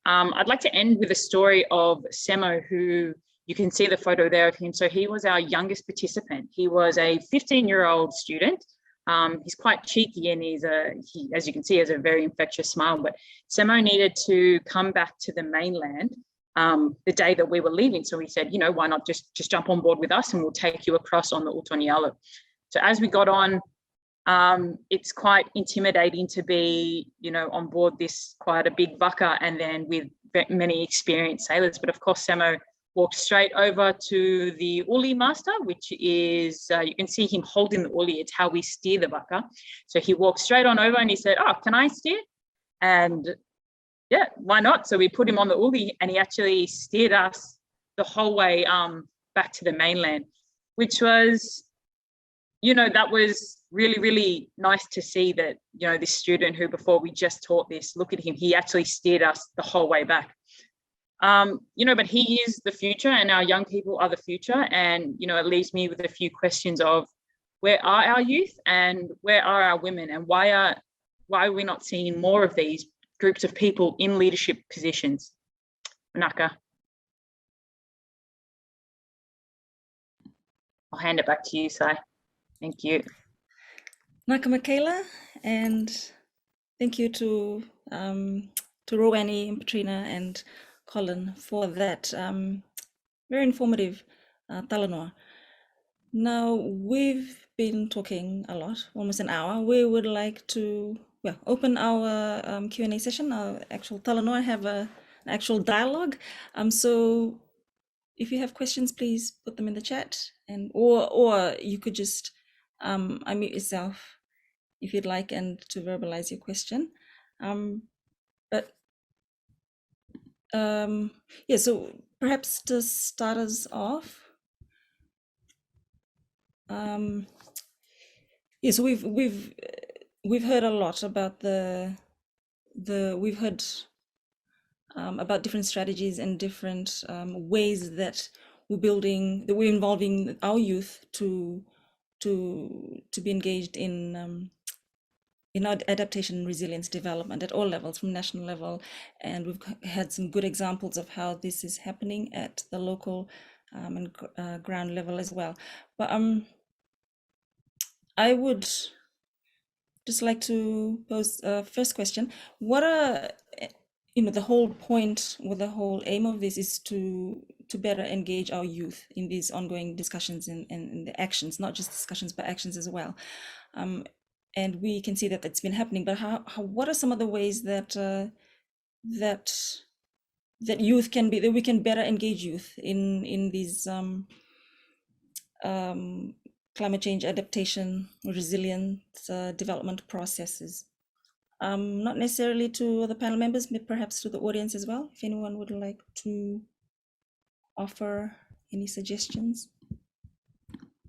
I'd like to end with a story of Semo, who you can see the photo there of him. So he was our youngest participant. He was a 15-year-old student. He's quite cheeky, and he, as you can see, has a very infectious smile. But Semo needed to come back to the mainland the day that we were leaving. So we said, you know, why not just jump on board with us, and we'll take you across on the Utonialo. So as we got on, it's quite intimidating to be, you know, on board this quite a big waka, and then with many experienced sailors. But of course, Semo walked straight over to the uli master, which is, you can see him holding the uli. It's how we steer the waka. So he walked straight on over and he said, oh, can I steer? And yeah, why not? So we put him on the uli, and he actually steered us the whole way back to the mainland, which was, you know, that was really, really nice to see that, you know, this student who before we just taught this, look at him, he actually steered us the whole way back. You know, but he is the future, and our young people are the future. And, you know, it leaves me with a few questions of where are our youth and where are our women, and why are we not seeing more of these groups of people in leadership positions? Manaka. I'll hand it back to you, Sai. Thank you. Naka Michaela, and thank you to Rowani, Petrina, and Colin for that very informative Talanoa. Now, we've been talking a lot, almost an hour. We would like to open our Q&A session, our actual Talanoa, have an actual dialogue. So if you have questions, please put them in the chat, and or you could just unmute yourself if you'd like, and to verbalize your question. Yeah, so perhaps to start us off, yeah, so we've heard a lot about we've heard about different strategies and different ways that we're involving our youth to be engaged in our adaptation and resilience development at all levels, from national level, and we've had some good examples of how this is happening at the local and ground level as well. But I would just like to pose a first question. What are, you know, the whole point, or the whole aim of this is to better engage our youth in these ongoing discussions and the actions, not just discussions, but actions as well. And we can see that that's been happening, but what are some of the ways that that youth can be, that we can better engage youth in these climate change adaptation, resilience development processes? Not necessarily to the panel members, but perhaps to the audience as well, if anyone would like to offer any suggestions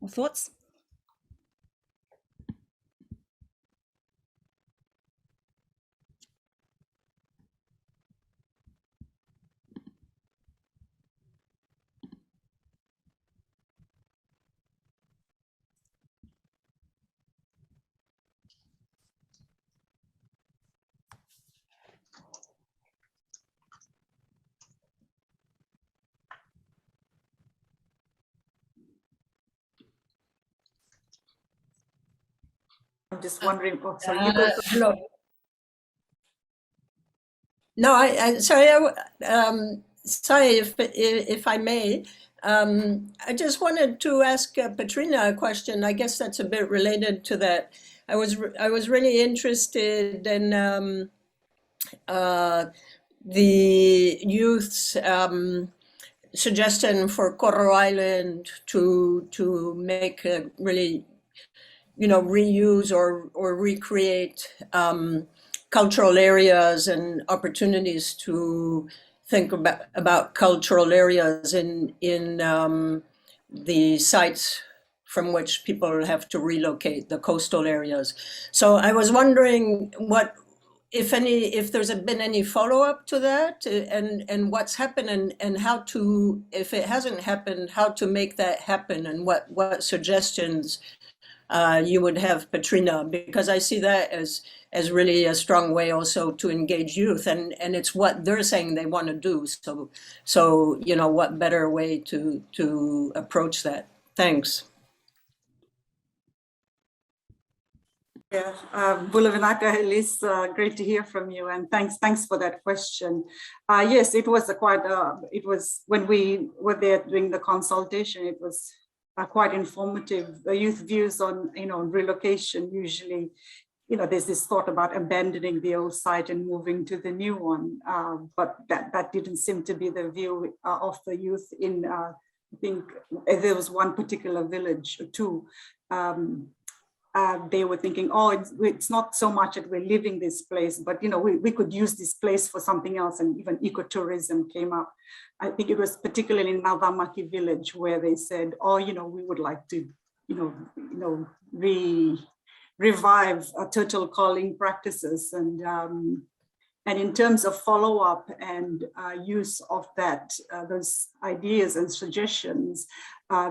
or thoughts. I'm just wondering. Oh, sorry, you go first. No, sorry, sorry if I may. I just wanted to ask Petrina a question. I guess that's a bit related to that. I was really interested in the youth's suggestion for Coral Island to make a really, you know, reuse or recreate cultural areas and opportunities to think about cultural areas in the sites from which people have to relocate, the coastal areas. So I was wondering what, if there's been any follow-up to that, and what's happened, and how to, if it hasn't happened, how to make that happen, and what suggestions you would have Petrina, because I see that as really a strong way also to engage youth, and it's what they're saying they want to do. So you know, what better way to approach that? Thanks. Yeah, Bulavinaka Elise, great to hear from you, and thanks for that question. Yes, it was it was when we were there doing the consultation, it was quite informative. The youth views on, you know, relocation. Usually, you know, there's this thought about abandoning the old site and moving to the new one, but that didn't seem to be the view of the youth in, I think there was one particular village or two. They were thinking, oh, it's not so much that we're leaving this place, but, you know, we could use this place for something else, and even ecotourism came up. I think it was particularly in Navamaki village where they said, oh, you know, we would like to, you know, revive turtle calling practices, and in terms of follow-up and use of that, those ideas and suggestions,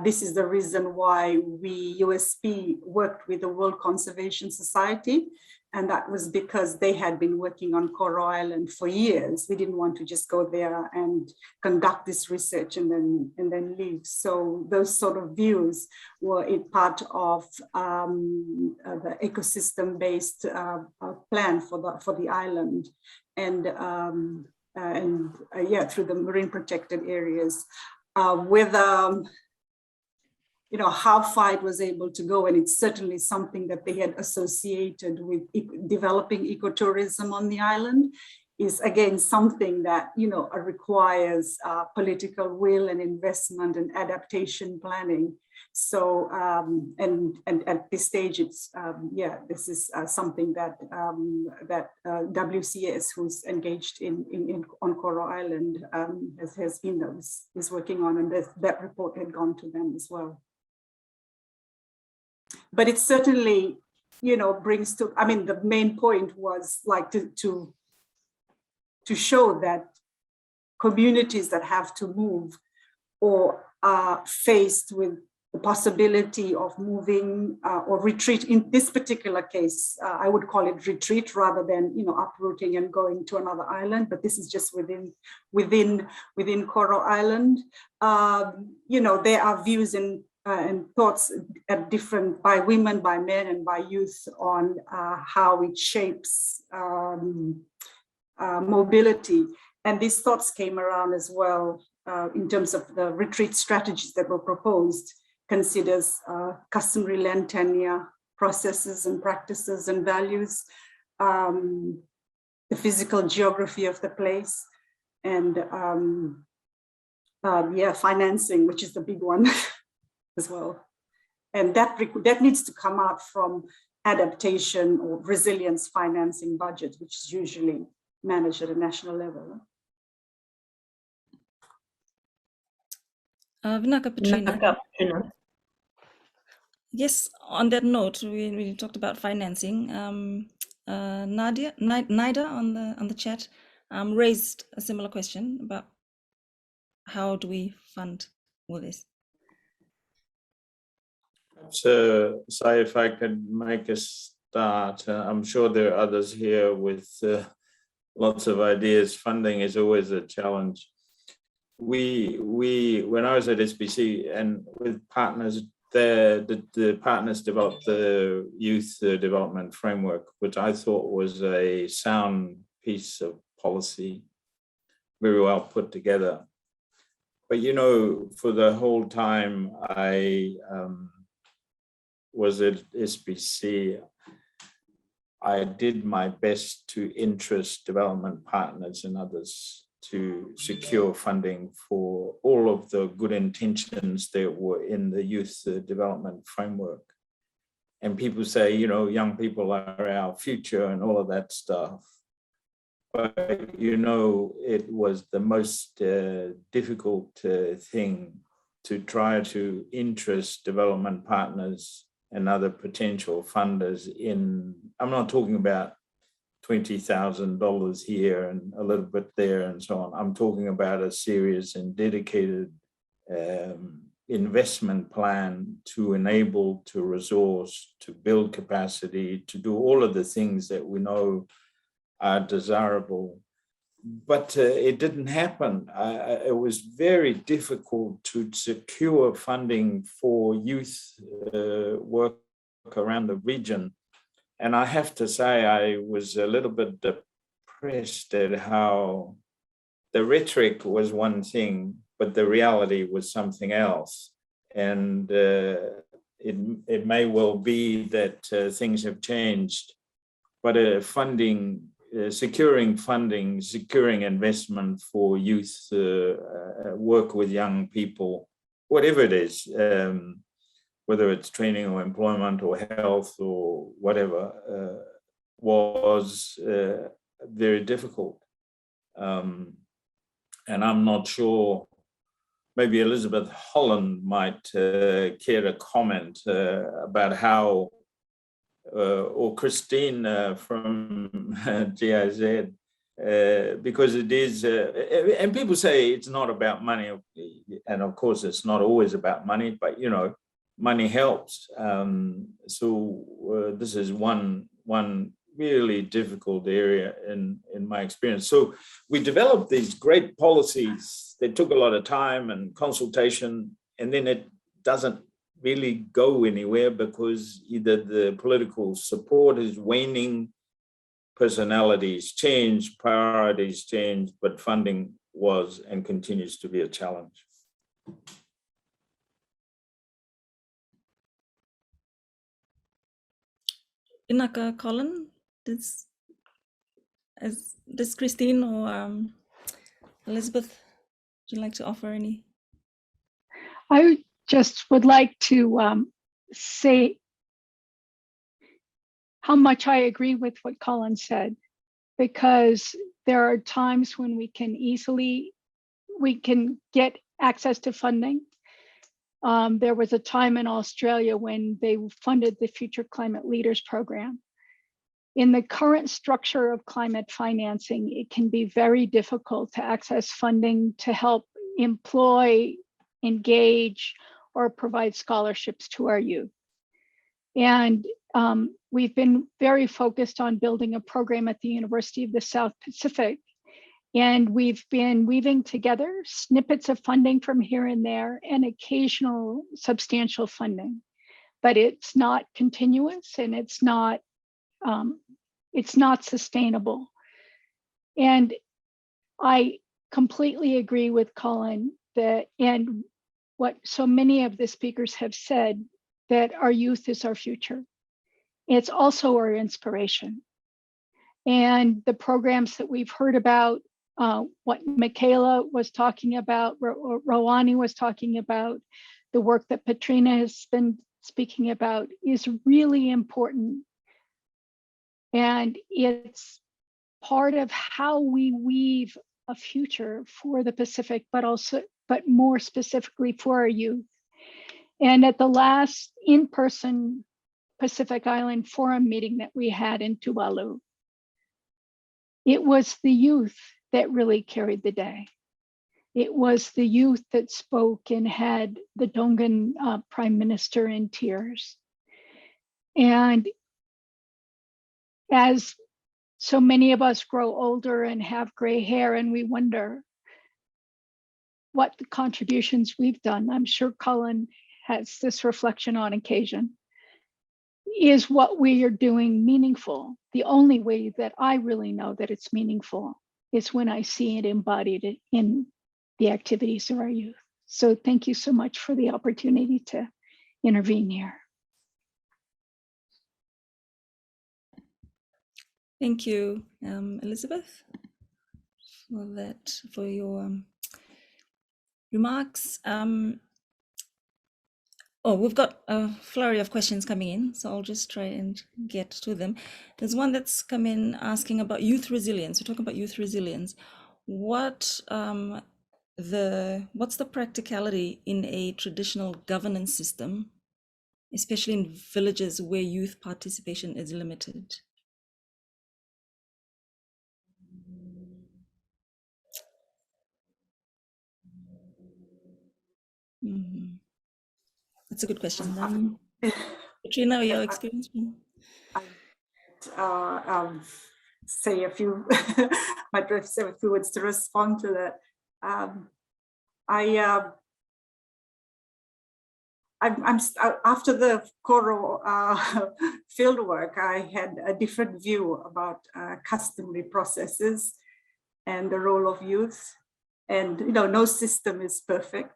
this is the reason why we, USP, worked with the World Conservation Society. And that was because they had been working on Coral Island for years. We didn't want to just go there and conduct this research and then leave. So those sort of views were a part of the ecosystem-based plan for the island, and yeah, through the marine protected areas. Whether, you know, how far it was able to go, and it's certainly something that they had associated with developing ecotourism on the island, is again something that, you know, requires political will and investment and adaptation planning. So and at this stage, it's yeah, this is something that WCS, who's engaged on Coral Island, has been is working on, and that report had gone to them as well. But it certainly, you know, brings to, I mean, the main point was like to show that communities that have to move or are faced with the possibility of moving or retreat. In this particular case, I would call it retreat rather than, you know, uprooting and going to another island. But this is just within Coral Island. You know, there are views and thoughts at different, by women, by men, and by youth on how it shapes mobility. And these thoughts came around as well in terms of the retreat strategies that were proposed. Considers customary land tenure, processes and practices and values, the physical geography of the place, and yeah, financing, which is the big one as well. And that needs to come out from adaptation or resilience financing budget, which is usually managed at a national level. Vinaka Petrina. Yes, on that note, we talked about financing. Nida on the chat raised a similar question about how do we fund all this. So, if I could make a start, I'm sure there are others here with lots of ideas. Funding is always a challenge. When I was at SBC and with partners, the partners developed the youth development framework, which I thought was a sound piece of policy, very well put together. But, you know, for the whole time I was at SBC, I did my best to interest development partners and others to secure funding for all of the good intentions that were in the youth development framework. And people say, you know, young people are our future and all of that stuff. But, you know, it was the most difficult thing to try to interest development partners and other potential funders in, I'm not talking about $20,000 here and a little bit there and so on. I'm talking about a serious and dedicated, investment plan to enable, to resource, to build capacity, to do all of the things that we know are desirable. But it didn't happen. It was very difficult to secure funding for youth work around the region. And I have to say, I was a little bit depressed at how the rhetoric was one thing, but the reality was something else. And it may well be that things have changed, but securing funding, securing investment for youth, work with young people, whatever it is, whether it's training or employment or health or whatever, was very difficult. And I'm not sure, maybe Elizabeth Holland might care to comment about how, or Christine from GIZ, because it is, and people say it's not about money, and of course it's not always about money, but you know, money helps. So this is one really difficult area in my experience. So we developed these great policies that took a lot of time and consultation, and then it doesn't really go anywhere because either the political support is waning, personalities change, priorities change, but funding was and continues to be a challenge. Inaka, Colin, does Christine or Elizabeth, would you like to offer any? I just would like to say how much I agree with what Colin said, because there are times when we can get access to funding. There was a time in Australia when they funded the Future Climate Leaders Program. In the current structure of climate financing, it can be very difficult to access funding to help employ, engage, or provide scholarships to our youth. And we've been very focused on building a program at the University of the South Pacific. And we've been weaving together snippets of funding from here and there and occasional substantial funding, but it's not continuous and it's not sustainable. And I completely agree with Colin that, and what so many of the speakers have said, that our youth is our future. It's also our inspiration. And the programs that we've heard about, what Michaela was talking about, Rawani was talking about, the work that Petrina has been speaking about is really important. And it's part of how we weave a future for the Pacific, but more specifically for our youth. And at the last in-person Pacific Island Forum meeting that we had in Tuvalu, it was the youth that really carried the day. It was the youth that spoke and had the Tongan Prime Minister in tears. And as so many of us grow older and have gray hair and we wonder what the contributions we've done, I'm sure Colin has this reflection on occasion, is what we are doing meaningful? The only way that I really know that it's meaningful is when I see it embodied in the activities of our youth. So thank you so much for the opportunity to intervene here. Thank you, Elizabeth, for your remarks. Oh, we've got a flurry of questions coming in, so I'll just try and get to them. There's one that's come in asking about youth resilience. We're talking about youth resilience. What's the practicality in a traditional governance system, especially in villages where youth participation is limited? Mm-hmm. That's a good question. Katrina, your experience? Say a few, might say a few words to respond to that. After the Koro fieldwork, I had a different view about customary processes and the role of youth. And no system is perfect.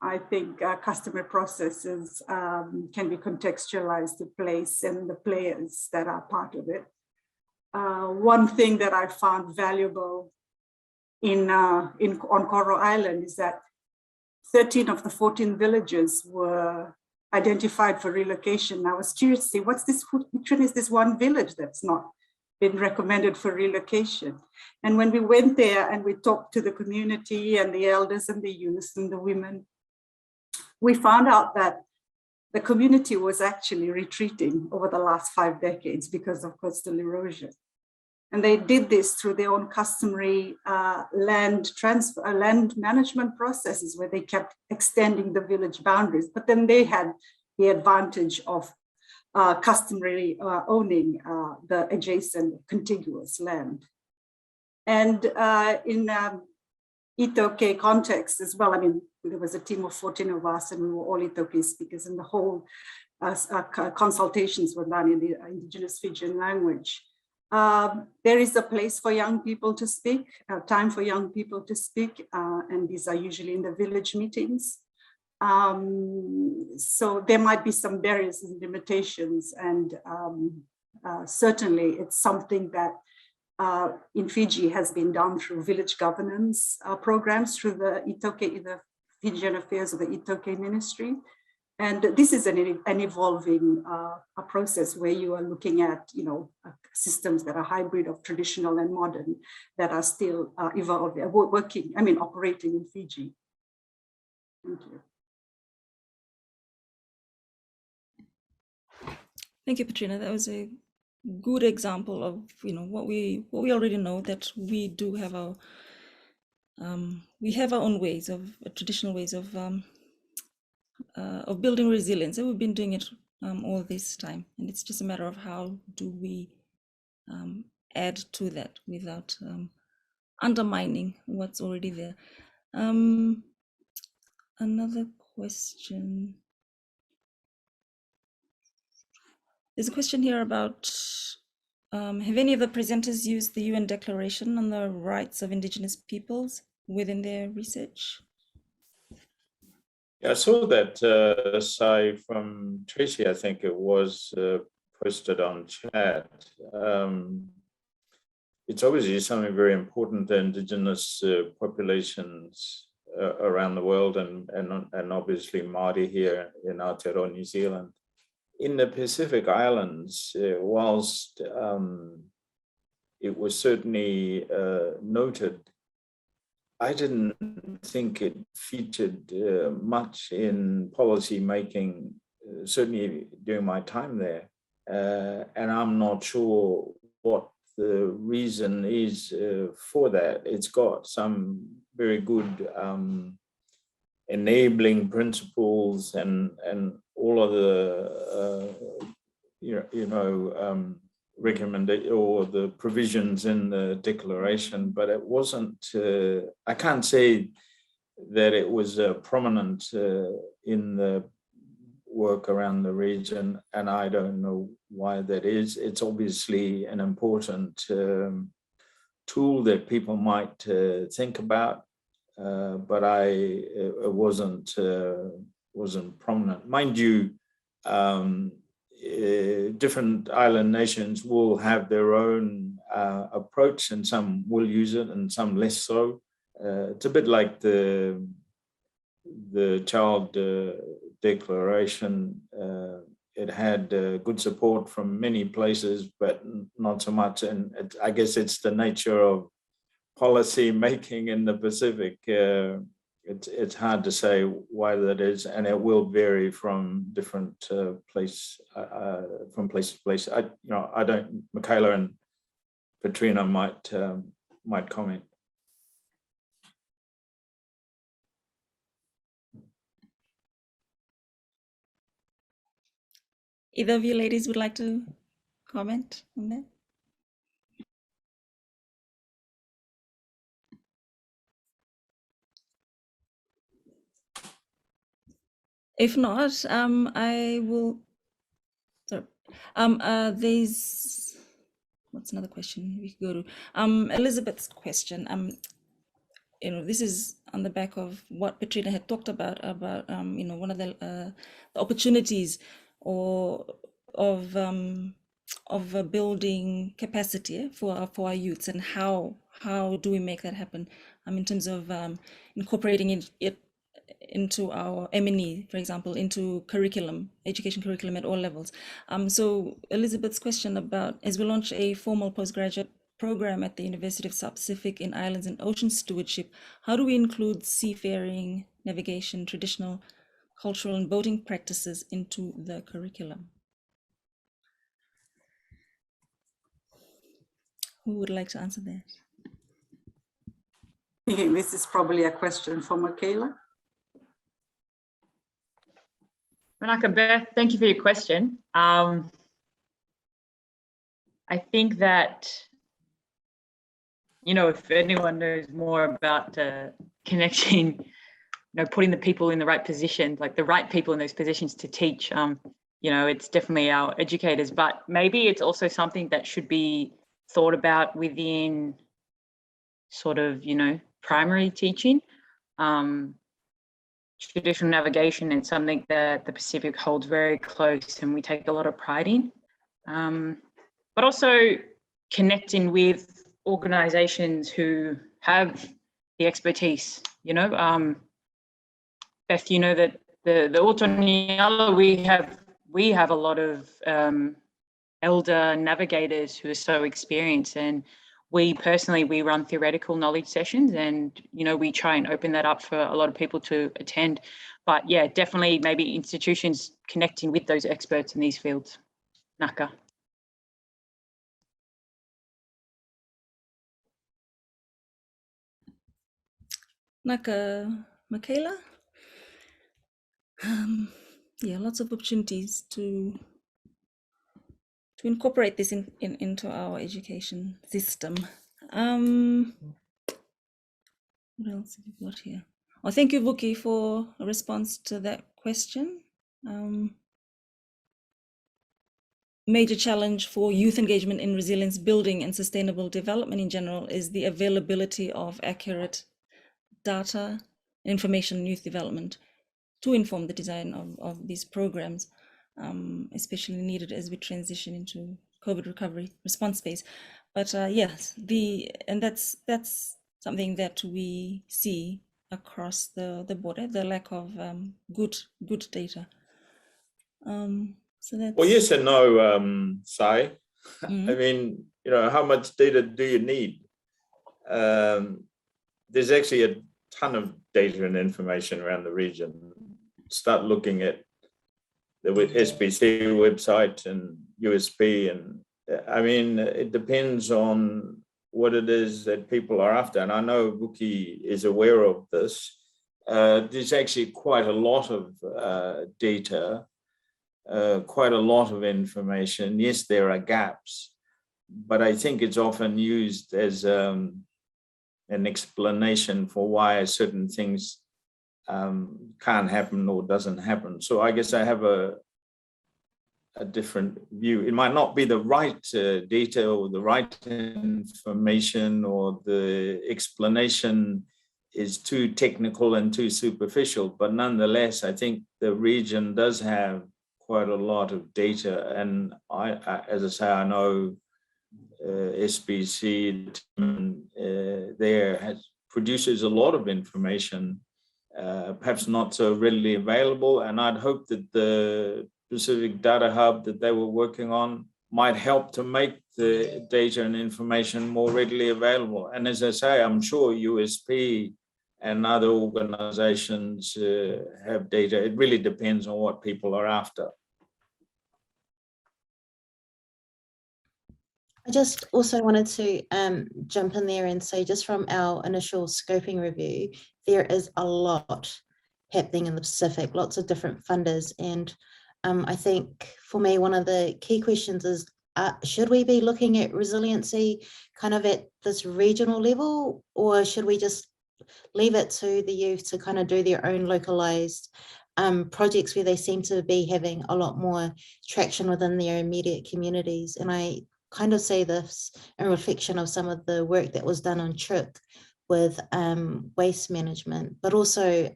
I think customary processes can be contextualized to place and the players that are part of it. One thing that I found valuable on Coral Island is that 13 of the 14 villages were identified for relocation. I was curious to see which one is this one village that's not been recommended for relocation. And when we went there and we talked to the community and the elders and the youth and the women, we found out that the community was actually retreating over the last 5 decades because of coastal erosion. And they did this through their own customary land management processes where they kept extending the village boundaries, but then they had the advantage of customary owning the adjacent contiguous land. And in Itoke context as well, I mean, there was a team of 14 of us and we were all Itoke speakers, and the whole consultations were done in the indigenous Fijian language. There is a place for young people to speak, time for young people to speak, and these are usually in the village meetings. So there might be some barriers and limitations, and certainly it's something that in Fiji has been done through village governance programs through the Itoke, the Fijian Affairs of the Itoke Ministry. And this is an evolving a process where you are looking at, systems that are hybrid of traditional and modern that are still evolving, operating in Fiji. Thank you. Thank you, Katrina. That was a good example of what we already know, that we do have our own ways of traditional ways of building resilience, and we've been doing it all this time, and it's just a matter of how do we add to that without undermining what's already there. Another question. There's a question here about have any of the presenters used the UN Declaration on the Rights of Indigenous Peoples within their research? Yeah, I saw that Sai from Tracy, I think it was, posted on chat. It's obviously something very important to Indigenous populations around the world, and obviously Māori here in Aotearoa, New Zealand. In the Pacific Islands, whilst it was certainly noted, I didn't think it featured much in policy making, certainly during my time there. And I'm not sure what the reason is for that. It's got some very good enabling principles and all of the recommendation or the provisions in the declaration, but it wasn't. I can't say that it was prominent in the work around the region, and I don't know why that is. It's obviously an important tool that people might think about, but it wasn't prominent. Mind you, different island nations will have their own approach, and some will use it and some less so. It's a bit like the child declaration. It had good support from many places, but not so much. And I guess it's the nature of policy making in the Pacific. It's hard to say why that is, and it will vary from different place to place. I don't. Michaela and Katrina might comment. Either of you ladies would like to comment on that? If not, I will. Sorry. There's what's another question we could go to? Elizabeth's question. This is on the back of what Petrina had talked about one of the opportunities or of building capacity for our youths, and how do we make that happen in terms of incorporating it into our M&E, for example, into education curriculum at all levels. So Elizabeth's question about, as we launch a formal postgraduate program at the University of South Pacific in Islands and Ocean Stewardship, how do we include seafaring, navigation, traditional, cultural and boating practices into the curriculum? Who would like to answer that? This is probably a question for Michaela. Manaka Beth, thank you for your question. I think that, if anyone knows more about connecting, putting the people in the right position, like the right people in those positions to teach, it's definitely our educators, but maybe it's also something that should be thought about within sort of, primary teaching. Traditional navigation and something that the Pacific holds very close and we take a lot of pride in, but also connecting with organizations who have the expertise. Beth, that the Otoniala, we have a lot of elder navigators who are so experienced, and we run theoretical knowledge sessions, and we try and open that up for a lot of people to attend. But yeah, definitely maybe institutions connecting with those experts in these fields. Naka. Naka, Michaela? Yeah, lots of opportunities to incorporate this into our education system. What else have we got here? Oh, thank you, Vuki, for a response to that question. Major challenge for youth engagement in resilience building and sustainable development in general is the availability of accurate data, information in youth development to inform the design of these programs, especially needed as we transition into COVID recovery response phase. But yes, that's something that we see across the border, the lack of good data. So that's... Well, yes and no, Sai. I mean, how much data do you need? There's actually a ton of data and information around the region. Start looking at the SPC website and USP, and I mean, it depends on what it is that people are after. And I know Vuki is aware of this. There's actually quite a lot of data, quite a lot of information. Yes, there are gaps, but I think it's often used as an explanation for why certain things can't happen or doesn't happen. So I guess I have a different view. It might not be the right data or the right information, or the explanation is too technical and too superficial, but nonetheless, I think the region does have quite a lot of data. And I as I say, I know SPC produces a lot of information, perhaps not so readily available. And I'd hope that the Pacific Data Hub that they were working on might help to make the data and information more readily available. And as I say, I'm sure USP and other organizations have data. It really depends on what people are after. I just also wanted to jump in there and say, just from our initial scoping review, there is a lot happening in the Pacific, lots of different funders, and I think for me, one of the key questions is, should we be looking at resiliency kind of at this regional level, or should we just leave it to the youth to kind of do their own localized projects where they seem to be having a lot more traction within their immediate communities? And I kind of say this in reflection of some of the work that was done on Truk with waste management, but also,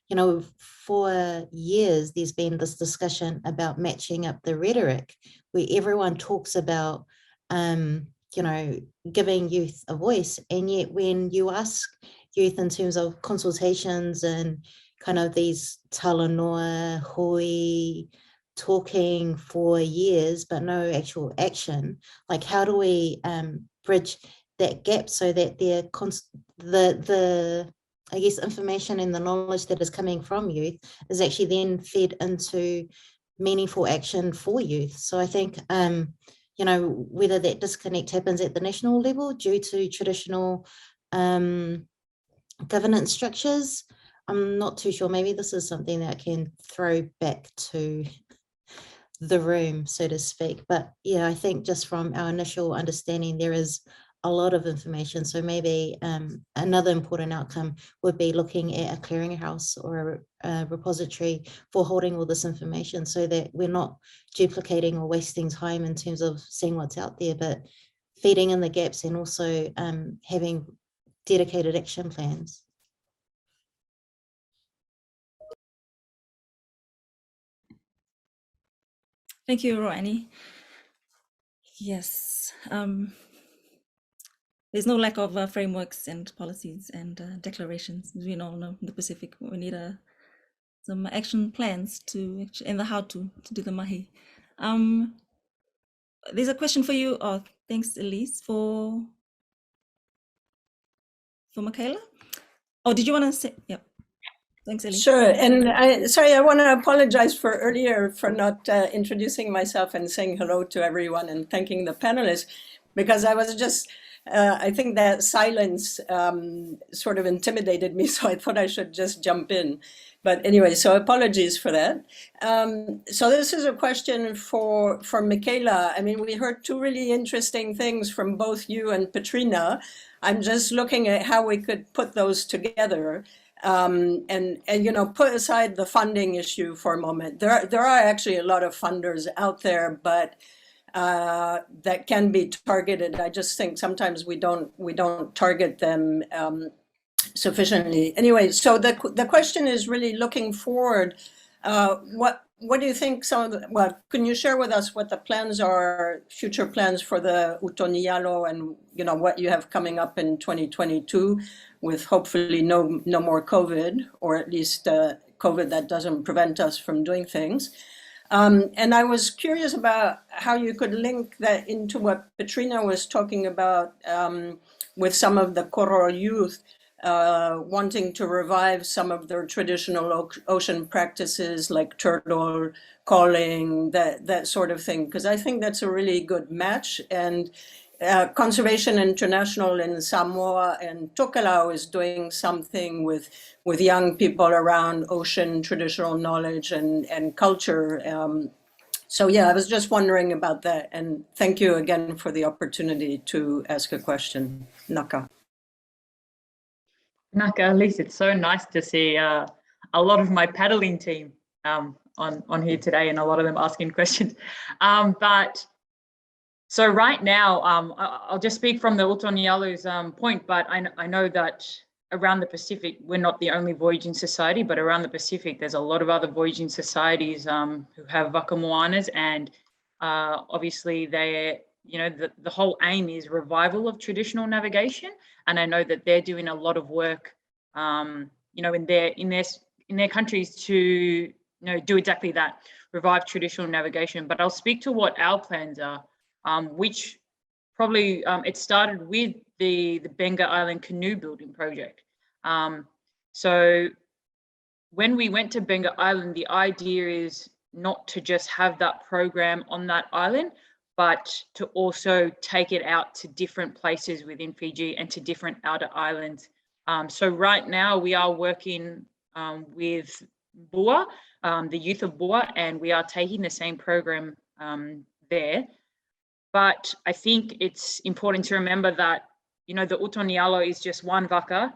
you know, for years, there's been this discussion about matching up the rhetoric where everyone talks about, you know, giving youth a voice. And yet when you ask youth in terms of consultations and kind of these Talanoa, hui, talking for years, but no actual action, like how do we bridge that gap so that the I guess information and the knowledge that is coming from youth is actually then fed into meaningful action for youth? So I think, you know, whether that disconnect happens at the national level due to traditional governance structures, I'm not too sure. Maybe this is something that I can throw back to the room, so to speak. But yeah, I think just from our initial understanding, there is a lot of information. So maybe another important outcome would be looking at a clearinghouse or a repository for holding all this information so that we're not duplicating or wasting time in terms of seeing what's out there, but feeding in the gaps and also having dedicated action plans. Thank you, Roani. Yes, there's no lack of frameworks and policies and declarations. As we all know, in the Pacific, we need some action plans to in the how to do the mahi. There's a question for you. Oh, thanks, Elise, for Michaela. Oh, did you want to say? Yep. Thanks, Elise. Sure, and I want to apologize for earlier for not introducing myself and saying hello to everyone and thanking the panelists, because I was just, I think that silence sort of intimidated me, so I thought I should just jump in. But anyway, so apologies for that. So this is a question for Michaela. I mean, we heard two really interesting things from both you and Petrina. I'm just looking at how we could put those together. And you know, put aside the funding issue for a moment. There are actually a lot of funders out there, but that can be targeted. I just think sometimes we don't target them sufficiently. Anyway, so the question is really looking forward. What do you think well, can you share with us what the plans are, future plans for the Utonialo, and you know what you have coming up in 2022 with hopefully no more COVID, or at least COVID that doesn't prevent us from doing things. And I was curious about how you could link that into what Petrina was talking about with some of the Koro youth wanting to revive some of their traditional ocean practices like turtle calling, that sort of thing, because I think that's a really good match. And Conservation International in Samoa and Tokelau is doing something with young people around ocean traditional knowledge and culture. So yeah, I was just wondering about that. And thank you again for the opportunity to ask a question. Naka. Naka, Elise, it's so nice to see a lot of my paddling team on here today, and a lot of them asking questions. But so right now, I'll just speak from the Utonialu's point, but I know that around the Pacific, we're not the only voyaging society, but around the Pacific, there's a lot of other voyaging societies who have wakamoanas, and obviously they're, you know, the whole aim is revival of traditional navigation. And I know that they're doing a lot of work, you know, in their countries to, you know, do exactly that, revive traditional navigation. But I'll speak to what our plans are, which probably it started with the Benga Island Canoe building project. So when we went to Benga Island, the idea is not to just have that program on that island, but to also take it out to different places within Fiji and to different outer islands. So right now we are working with BUA the youth of Boa, and we are taking the same program there. But I think it's important to remember that, the Utonialo is just one waka.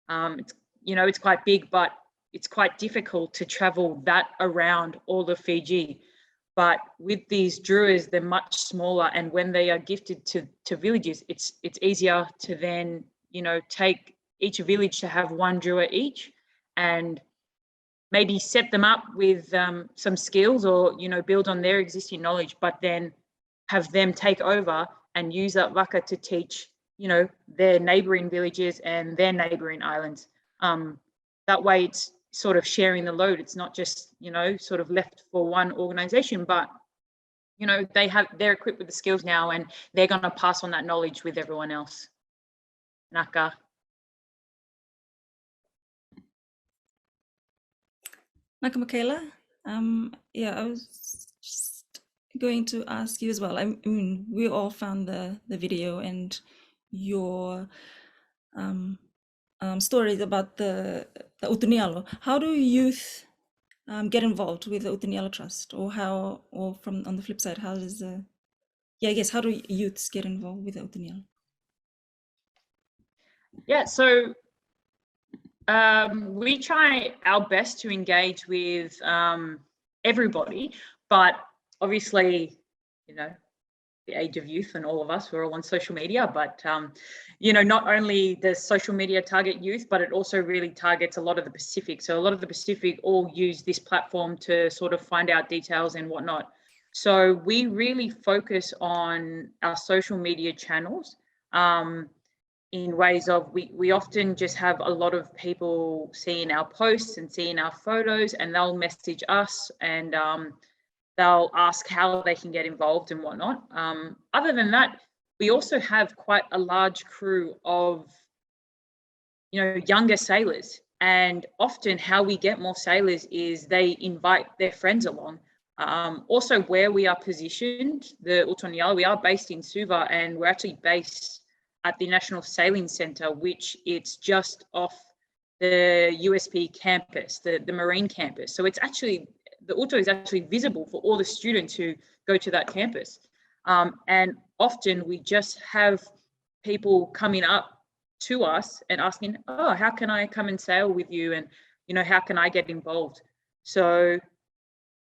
It's quite big, but it's quite difficult to travel that around all of Fiji. But with these druas, they're much smaller, and when they are gifted to villages, it's easier to then, take each village to have one drua each, and maybe set them up with some skills, or build on their existing knowledge, but then have them take over and use that waka to teach their neighboring villages and their neighboring islands. That way it's sort of sharing the load. It's not just sort of left for one organization, but they're equipped with the skills now, and they're going to pass on that knowledge with everyone else. Naka. Naka Michaela, I was just going to ask you as well. I mean, we all found the video and your stories about the Utunialo. How do youth get involved with the Utunialo Trust, or from on the flip side, how does how do youths get involved with the Utunialo? Yeah, so we try our best to engage with everybody, but obviously, the age of youth and all of us, we're all on social media, but not only does social media target youth, but it also really targets a lot of the Pacific. So a lot of the Pacific all use this platform to sort of find out details and whatnot. So we really focus on our social media channels in ways of we often just have a lot of people seeing our posts and seeing our photos, and they'll message us, and they'll ask how they can get involved and whatnot. Other than that, we also have quite a large crew of, younger sailors. And often how we get more sailors is they invite their friends along. Also, where we are positioned, the Utonialo, we are based in Suva, and we're actually based at the National Sailing Centre, which it's just off the USP campus, the marine campus. So it's actually, the Uto is actually visible for all the students who go to that campus. And often we just have people coming up to us and asking, oh, how can I come and sail with you? And, how can I get involved? So,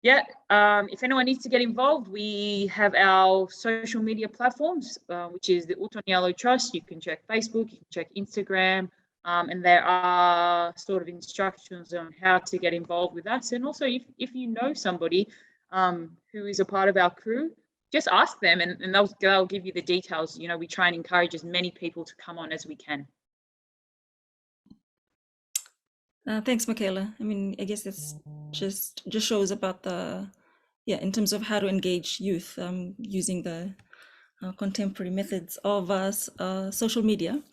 yeah, if anyone needs to get involved, we have our social media platforms, which is the Utonialo Trust. You can check Facebook, you can check Instagram, and there are sort of instructions on how to get involved with us. And also, if you know somebody who is a part of our crew, just ask them, and they'll give you the details. We try and encourage as many people to come on as we can. Thanks, Michaela. I mean, I guess that's just shows about in terms of how to engage youth using the contemporary methods of social media.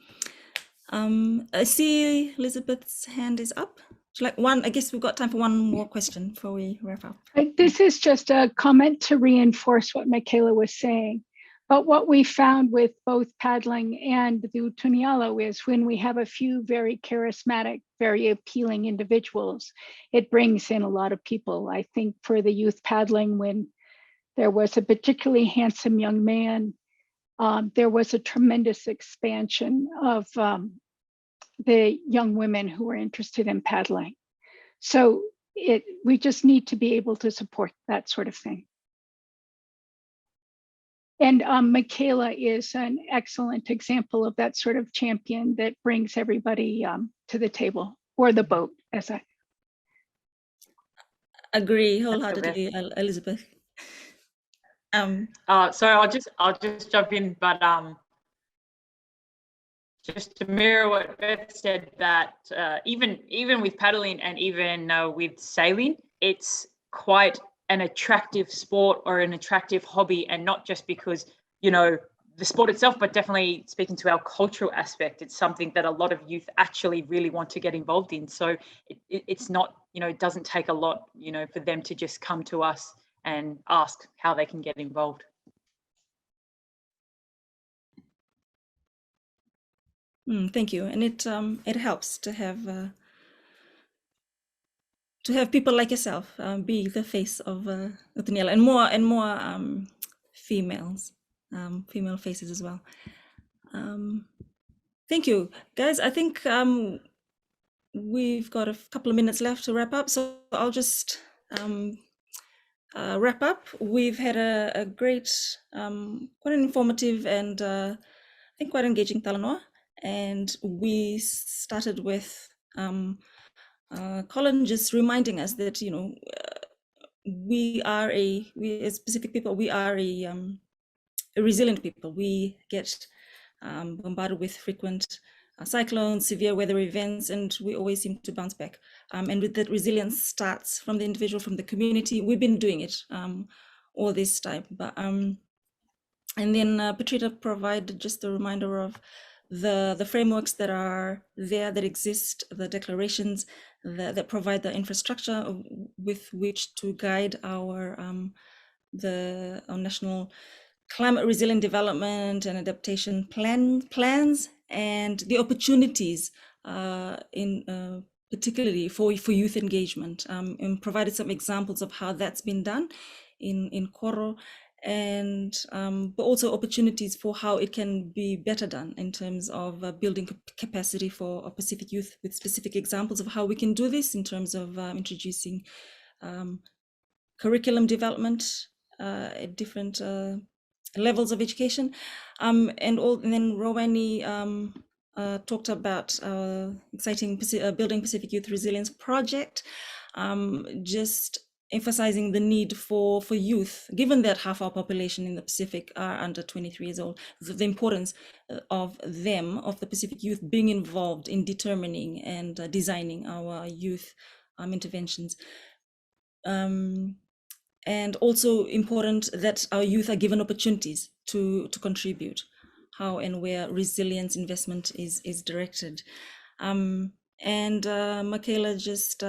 I see Elizabeth's hand is up. I guess we've got time for one more question before we wrap up. This is just a comment to reinforce what Michaela was saying. But what we found with both paddling and the Utunialo is when we have a few very charismatic, very appealing individuals, it brings in a lot of people. I think for the youth paddling, when there was a particularly handsome young man, there was a tremendous expansion of the young women who were interested in paddling. So we just need to be able to support that sort of thing. And Michaela is an excellent example of that sort of champion that brings everybody to the table, or the boat, as I agree wholeheartedly, Elizabeth. So I'll just jump in, but just to mirror what Beth said, that even with paddling and even with sailing, it's quite an attractive sport or an attractive hobby, and not just because the sport itself, but definitely speaking to our cultural aspect, it's something that a lot of youth actually really want to get involved in. So it's not, it doesn't take a lot, for them to just come to us and ask how they can get involved. Thank you, and it helps to have have people like yourself be the face of Utuniela, and more females, female faces as well. Thank you, guys. I think we've got a couple of minutes left to wrap up, so I'll just wrap up. We've had a great, quite an informative and I think quite engaging Talanoa, and we started with Colin just reminding us that, you know, we as Pacific people, we are a resilient people. We get bombarded with frequent cyclones, severe weather events, and we always seem to bounce back. And with that, resilience starts from the individual, from the community. We've been doing it all this time. But and then Petrita provided just a reminder of the frameworks that are there, that exist, the declarations that provide the infrastructure with which to guide our national climate resilient development and adaptation plans, and the opportunities in particularly for youth engagement, and provided some examples of how that's been done in Koro, and but also opportunities for how it can be better done in terms of building capacity for Pacific youth, with specific examples of how we can do this in terms of introducing curriculum development at different levels of education, and then Rowani talked about exciting Building Pacific Youth Resilience project, just emphasizing the need for youth, given that half our population in the Pacific are under 23 years old, the importance of the Pacific youth being involved in determining and designing our youth interventions. And also important that our youth are given opportunities to contribute, how and where resilience investment is directed. And Michaela just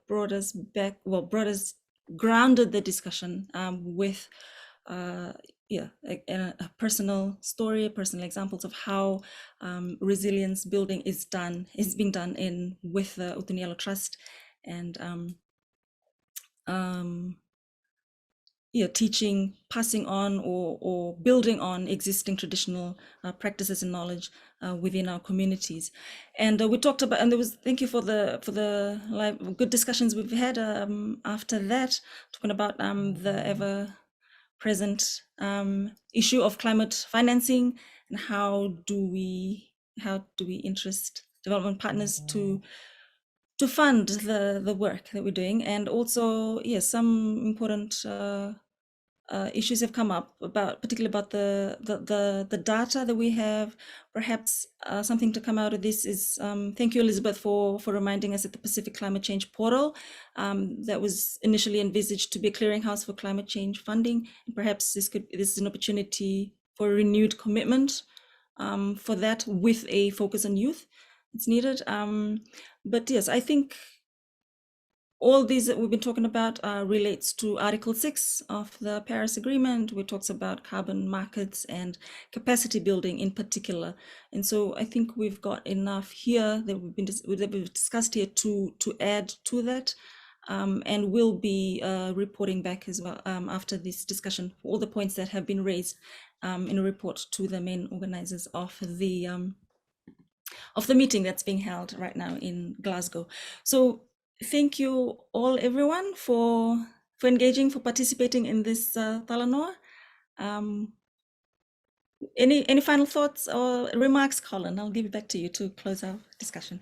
brought us back, grounded the discussion with a personal story, personal examples of how resilience building is being done with the Utunielo Trust, and teaching, passing on, or building on existing traditional practices and knowledge within our communities. And we talked about, and thank you for the live, good discussions we've had after that, talking about the ever-present issue of climate financing, and how do we interest development partners to fund the work that we're doing. And also, some important issues have come up, particularly about the data that we have. Perhaps something to come out of this is, thank you, Elizabeth, for reminding us that the Pacific Climate Change Portal that was initially envisaged to be a clearinghouse for climate change funding. And perhaps this is an opportunity for a renewed commitment for that, with a focus on youth. It's needed. But yes, I think all these that we've been talking about relates to Article 6 of the Paris Agreement, which talks about carbon markets and capacity building in particular. And so I think we've got enough here that we've discussed here to add to that, and we'll be reporting back as well after this discussion, all the points that have been raised in a report to the main organizers of the meeting that's being held right now in Glasgow. So thank you all, everyone, for engaging, for participating in this Talanoa. Any final thoughts or remarks, Colin? I'll give it back to you to close our discussion.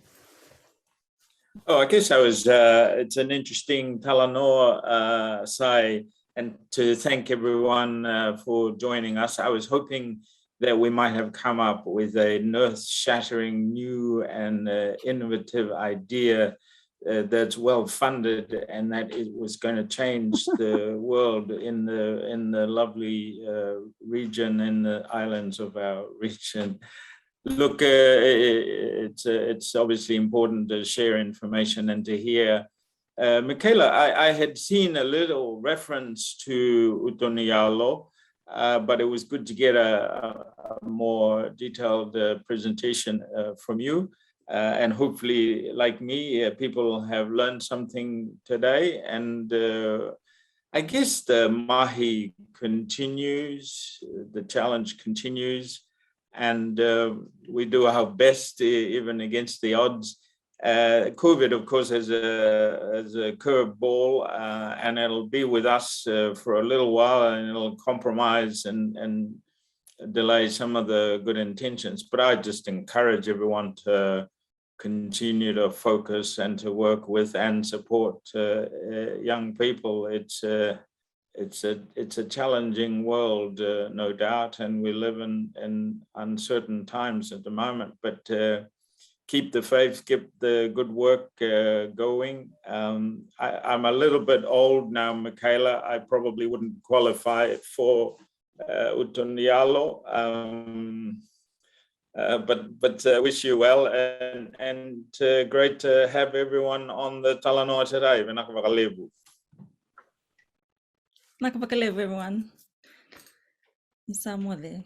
Oh, I guess it's an interesting Talanoa, Sai, and to thank everyone for joining us. I was hoping that we might have come up with an earth-shattering, new and innovative idea that's well funded, and that it was going to change the world in the lovely region, in the islands of our region. Look, it's obviously important to share information and to hear. Michaela, I had seen a little reference to Utunielo, but it was good to get a more detailed presentation from you. And hopefully, like me, people have learned something today. And I guess the mahi continues, the challenge continues, and we do our best, even against the odds. COVID, of course, has a curveball, and it'll be with us for a little while, and it'll compromise and delay some of the good intentions. But I just encourage everyone to continue to focus and to work with and support young people. It's a challenging world, no doubt, and we live in uncertain times at the moment. But keep the faith, keep the good work going. I'm a little bit old now, Michaela. I probably wouldn't qualify for Utunialo. But wish you well, and great to have everyone on the Talanoa today. Naka whakalevu, everyone. Ni Samoa there.